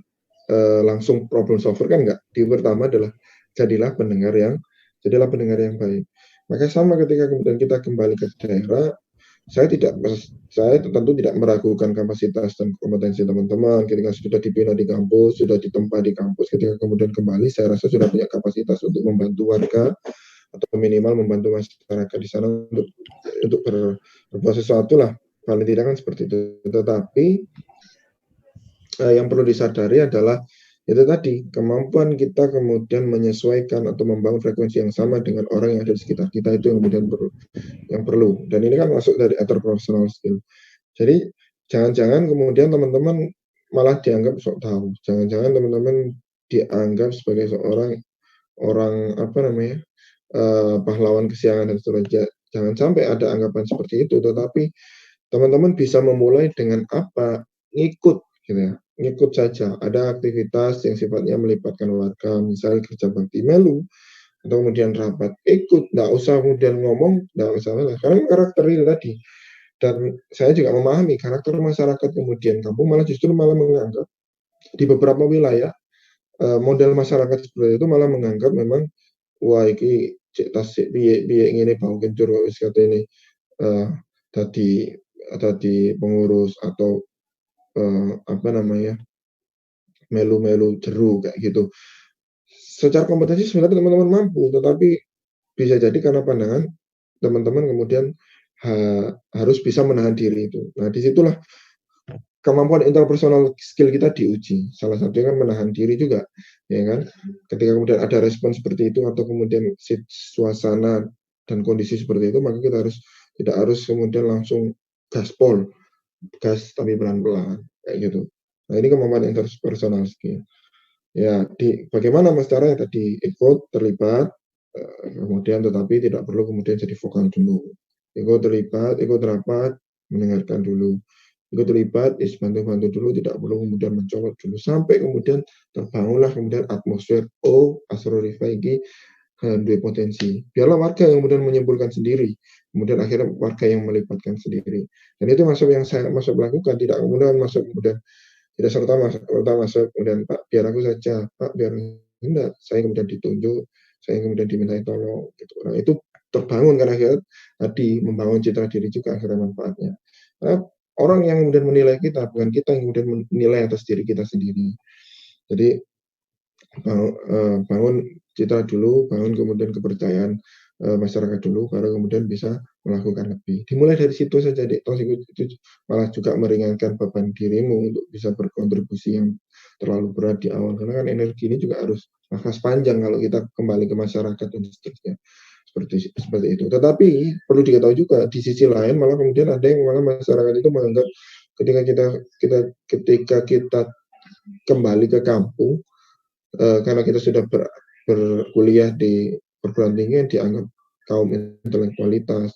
langsung problem solver, kan enggak. Di pertama adalah jadilah pendengar yang baik. Maka sama ketika kemudian kita kembali ke daerah, saya tentu tidak meragukan kapasitas dan kompetensi teman-teman ketika sudah dibina di kampus, sudah ditempa di kampus. Ketika kemudian kembali, saya rasa sudah punya kapasitas untuk membantu warga atau minimal membantu masyarakat di sana untuk berbuat sesuatu lah, paling tidak kan seperti itu. Tetapi yang perlu disadari adalah itu tadi, kemampuan kita kemudian menyesuaikan atau membangun frekuensi yang sama dengan orang yang ada di sekitar kita, itu yang kemudian perlu. Dan ini kan masuk dari interpersonal skill. Jadi jangan-jangan kemudian teman-teman malah dianggap sok tahu. Jangan-jangan teman-teman dianggap sebagai seorang orang pahlawan kesiangan dan seterusnya. Jangan sampai ada anggapan seperti itu. Tetapi teman-teman bisa memulai dengan apa? Ngikut, gitu ya. Ngikut saja. Ada aktivitas yang sifatnya melibatkan warga, misalnya kerja bakti melu, atau kemudian rapat, ikut, nggak usah kemudian ngomong, nggak usah, karena karakter itu tadi. Dan saya juga memahami karakter masyarakat kemudian kampung justru menganggap di beberapa wilayah model masyarakat seperti itu malah menganggap memang wah iki cek tasik piye ngene bau kencur kok wis katene tadi pengurus atau melu-melu jeru kayak gitu. Secara kompetensi sebenarnya teman-teman mampu, tetapi bisa jadi karena pandangan teman-teman kemudian harus bisa menahan diri itu. Nah, disitulah kemampuan interpersonal skill kita diuji. Salah satunya kan menahan diri juga, ya kan? Ketika kemudian ada respon seperti itu atau kemudian suasana dan kondisi seperti itu, maka kita tidak harus kemudian langsung gas tapi pelan-pelan kayak gitu. Nah, ini kemampuan interpersonal skill. Ya, bagaimana Mas Tara yang tadi ikut terlibat, kemudian tetapi tidak perlu kemudian jadi vokal dulu. Ikut terlibat, ikut rapat, mendengarkan dulu. Ikut terlibat, bantu-bantu dulu, tidak perlu kemudian mencolok dulu. Sampai kemudian terbangunlah kemudian atmosfer, Astro Riva ini dua potensi. Biarlah warga yang kemudian menyimpulkan sendiri. Kemudian akhirnya warga yang melibatkan sendiri. Dan itu yang saya lakukan, tidak kemudian tidak serta masuk kemudian Pak biar aku saja, Pak biar enggak, saya kemudian ditunjuk, saya kemudian dimintai tolong gitu. Nah, itu terbangun karena akhirnya tadi membangun citra diri juga akhirnya manfaatnya. Nah, orang yang kemudian menilai kita, bukan kita yang kemudian menilai atas diri kita sendiri. Jadi bangun citra dulu, bangun kemudian kepercayaan masyarakat dulu, baru kemudian bisa melakukan lebih. Dimulai dari situ saja, itu malah juga meringankan beban dirimu untuk bisa berkontribusi yang terlalu berat di awal. Karena kan energi ini juga harus nafas panjang kalau kita kembali ke masyarakat dan seterusnya. Seperti itu. Tetapi perlu diketahui juga di sisi lain malah kemudian ada yang malah masyarakat itu menganggap ketika kita kembali ke kampung karena kita sudah berkuliah di perguruan tinggi yang dianggap kaum intelektualitas,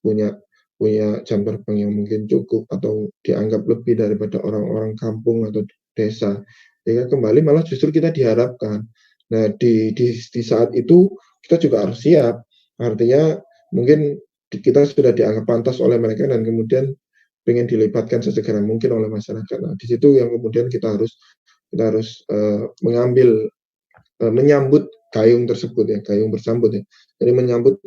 punya punya jam terbang yang mungkin cukup atau dianggap lebih daripada orang-orang kampung atau desa. Sehingga kembali malah justru kita diharapkan. Nah, di saat itu kita juga harus siap. Artinya mungkin kita sudah dianggap pantas oleh mereka dan kemudian ingin dilibatkan sesegera mungkin oleh masyarakat. Nah, di situ yang kemudian kita harus menyambut gayung tersebut ya, gayung bersambut ya. Jadi menyambut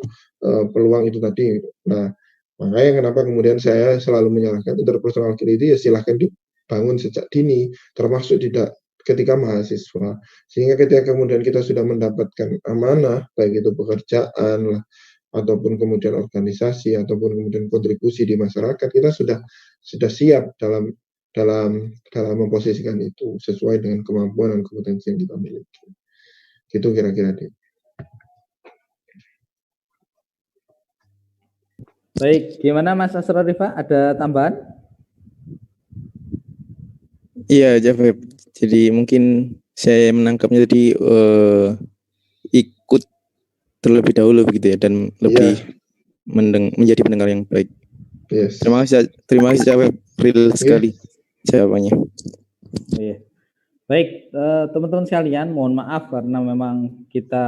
peluang itu tadi. Nah, makanya kenapa kemudian saya selalu menyalahkan interpersonal skill itu ya silahkan dibangun sejak dini, termasuk tidak ketika mahasiswa. Sehingga ketika kemudian kita sudah mendapatkan amanah, baik itu pekerjaan lah, ataupun kemudian organisasi, ataupun kemudian kontribusi di masyarakat, kita sudah siap dalam memposisikan itu sesuai dengan kemampuan dan kompetensi yang kita miliki. Gitu kira-kira deh. Baik, gimana Mas Asror Rifa? Ada tambahan? Iya, Jafeb. Jadi mungkin saya menangkapnya tadi ikut terlebih dahulu begitu ya, dan lebih menjadi pendengar yang baik. Yes. Terima kasih Jafeb. Real sekali jawabannya. Iya. Baik, teman-teman sekalian, mohon maaf karena memang kita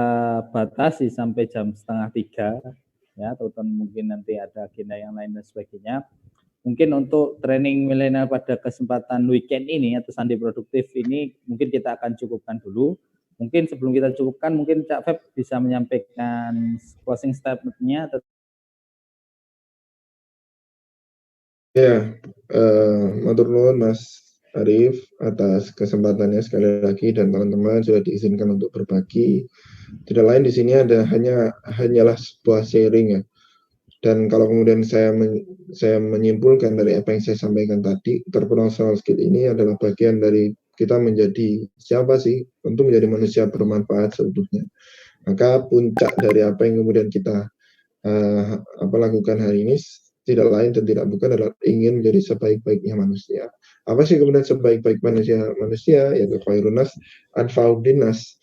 batasi sampai jam 2:30 ya, teman-teman mungkin nanti ada agenda yang lain dan sebagainya. Mungkin untuk training milenial pada kesempatan weekend ini atau Sunday Produktif ini mungkin kita akan cukupkan dulu. Mungkin sebelum kita cukupkan, mungkin Cak Feb bisa menyampaikan closing statement-nya. Ya, matur nuwun Mas Arif atas kesempatannya sekali lagi, dan teman-teman sudah diizinkan untuk berbagi. Tidak lain di sini hanyalah sebuah sharing ya. Dan kalau kemudian saya menyimpulkan dari apa yang saya sampaikan tadi, interpersonal skill ini adalah bagian dari kita menjadi siapa sih? Tentu menjadi manusia bermanfaat seutuhnya. Maka puncak dari apa yang kemudian kita lakukan hari ini tidak lain dan tidak bukan adalah ingin menjadi sebaik-baiknya manusia. Apa sih kemudian sebaik-baik manusia? Yaitu khairun nas anfa'uddin nas.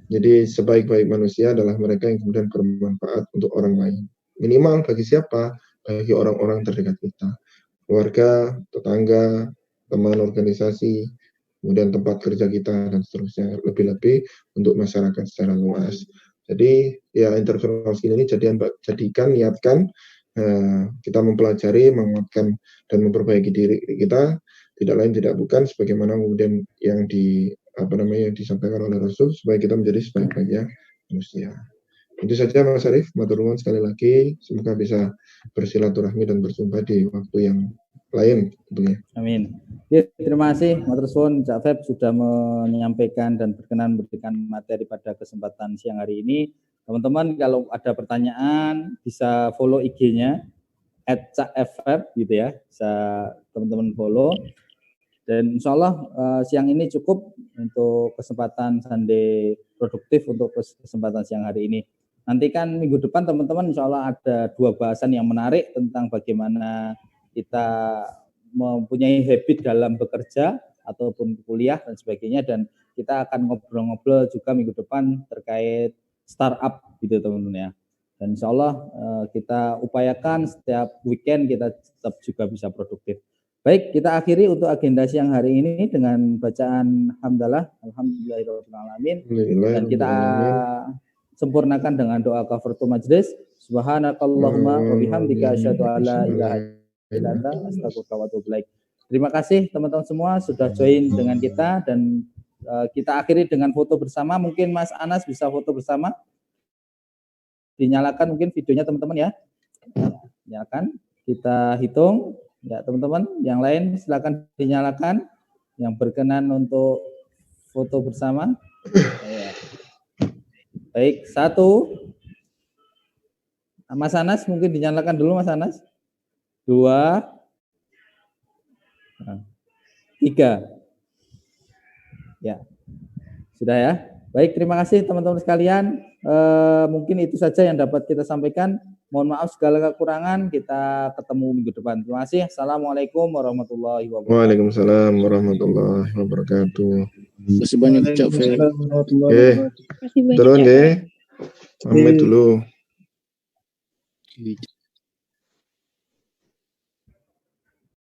Jadi sebaik-baik manusia adalah mereka yang kemudian bermanfaat untuk orang lain. Minimal bagi siapa? Bagi orang-orang terdekat kita. Keluarga, tetangga, teman organisasi, kemudian tempat kerja kita, dan seterusnya. Lebih-lebih untuk masyarakat secara luas. Jadi ya interpersonal skill ini niatkan kita mempelajari, menguatkan dan memperbaiki diri kita, tidak lain tidak bukan sebagaimana kemudian yang disampaikan oleh Rasul, supaya kita menjadi sebaik-baiknya manusia. Itu saja Mas Arif, matur nuwun sekali lagi, semoga bisa bersilaturahmi dan berjumpa di waktu yang lain tentunya. Amin. Ya, terima kasih matur suwun Cak Feb sudah menyampaikan dan berkenan memberikan materi pada kesempatan siang hari ini. Teman-teman kalau ada pertanyaan bisa follow IG-nya @cakfeb gitu ya. Bisa teman-teman follow. Dan insya Allah siang ini cukup untuk kesempatan Sunday Produktif untuk kesempatan siang hari ini. Nantikan minggu depan teman-teman insya Allah ada 2 bahasan yang menarik tentang bagaimana kita mempunyai habit dalam bekerja ataupun kuliah dan sebagainya, dan kita akan ngobrol-ngobrol juga minggu depan terkait startup gitu teman-teman ya. Dan insya Allah kita upayakan setiap weekend kita tetap juga bisa produktif. Baik, kita akhiri untuk agenda siang hari ini dengan bacaan hamdalah, alhamdulillahirrahmanirrahim, dan kita sempurnakan dengan doa kafaratul majlis. Subhanakallahumma wa bihamdika asyhadu an la ilaha illa anta astaghfiruka wa atubu ilaik. Terima kasih teman-teman semua sudah join dengan kita, dan kita akhiri dengan foto bersama. Mungkin Mas Anas bisa foto bersama. Dinyalakan mungkin videonya teman-teman ya. Nyalakan. Kita hitung. Ya teman-teman, yang lain silakan dinyalakan. Yang berkenan untuk foto bersama. Baik, 1. Mas Anas mungkin dinyalakan dulu Mas Anas. 2. 3. Ya. Sudah ya. Baik, terima kasih teman-teman sekalian. Mungkin itu saja yang dapat kita sampaikan. Mohon maaf segala kekurangan. Kita ketemu minggu depan. Terima kasih. Assalamualaikum warahmatullahi wabarakatuh. Waalaikumsalam warahmatullahi wabarakatuh. Masih banyak Cak Feb. Turun deh. Pamit dulu.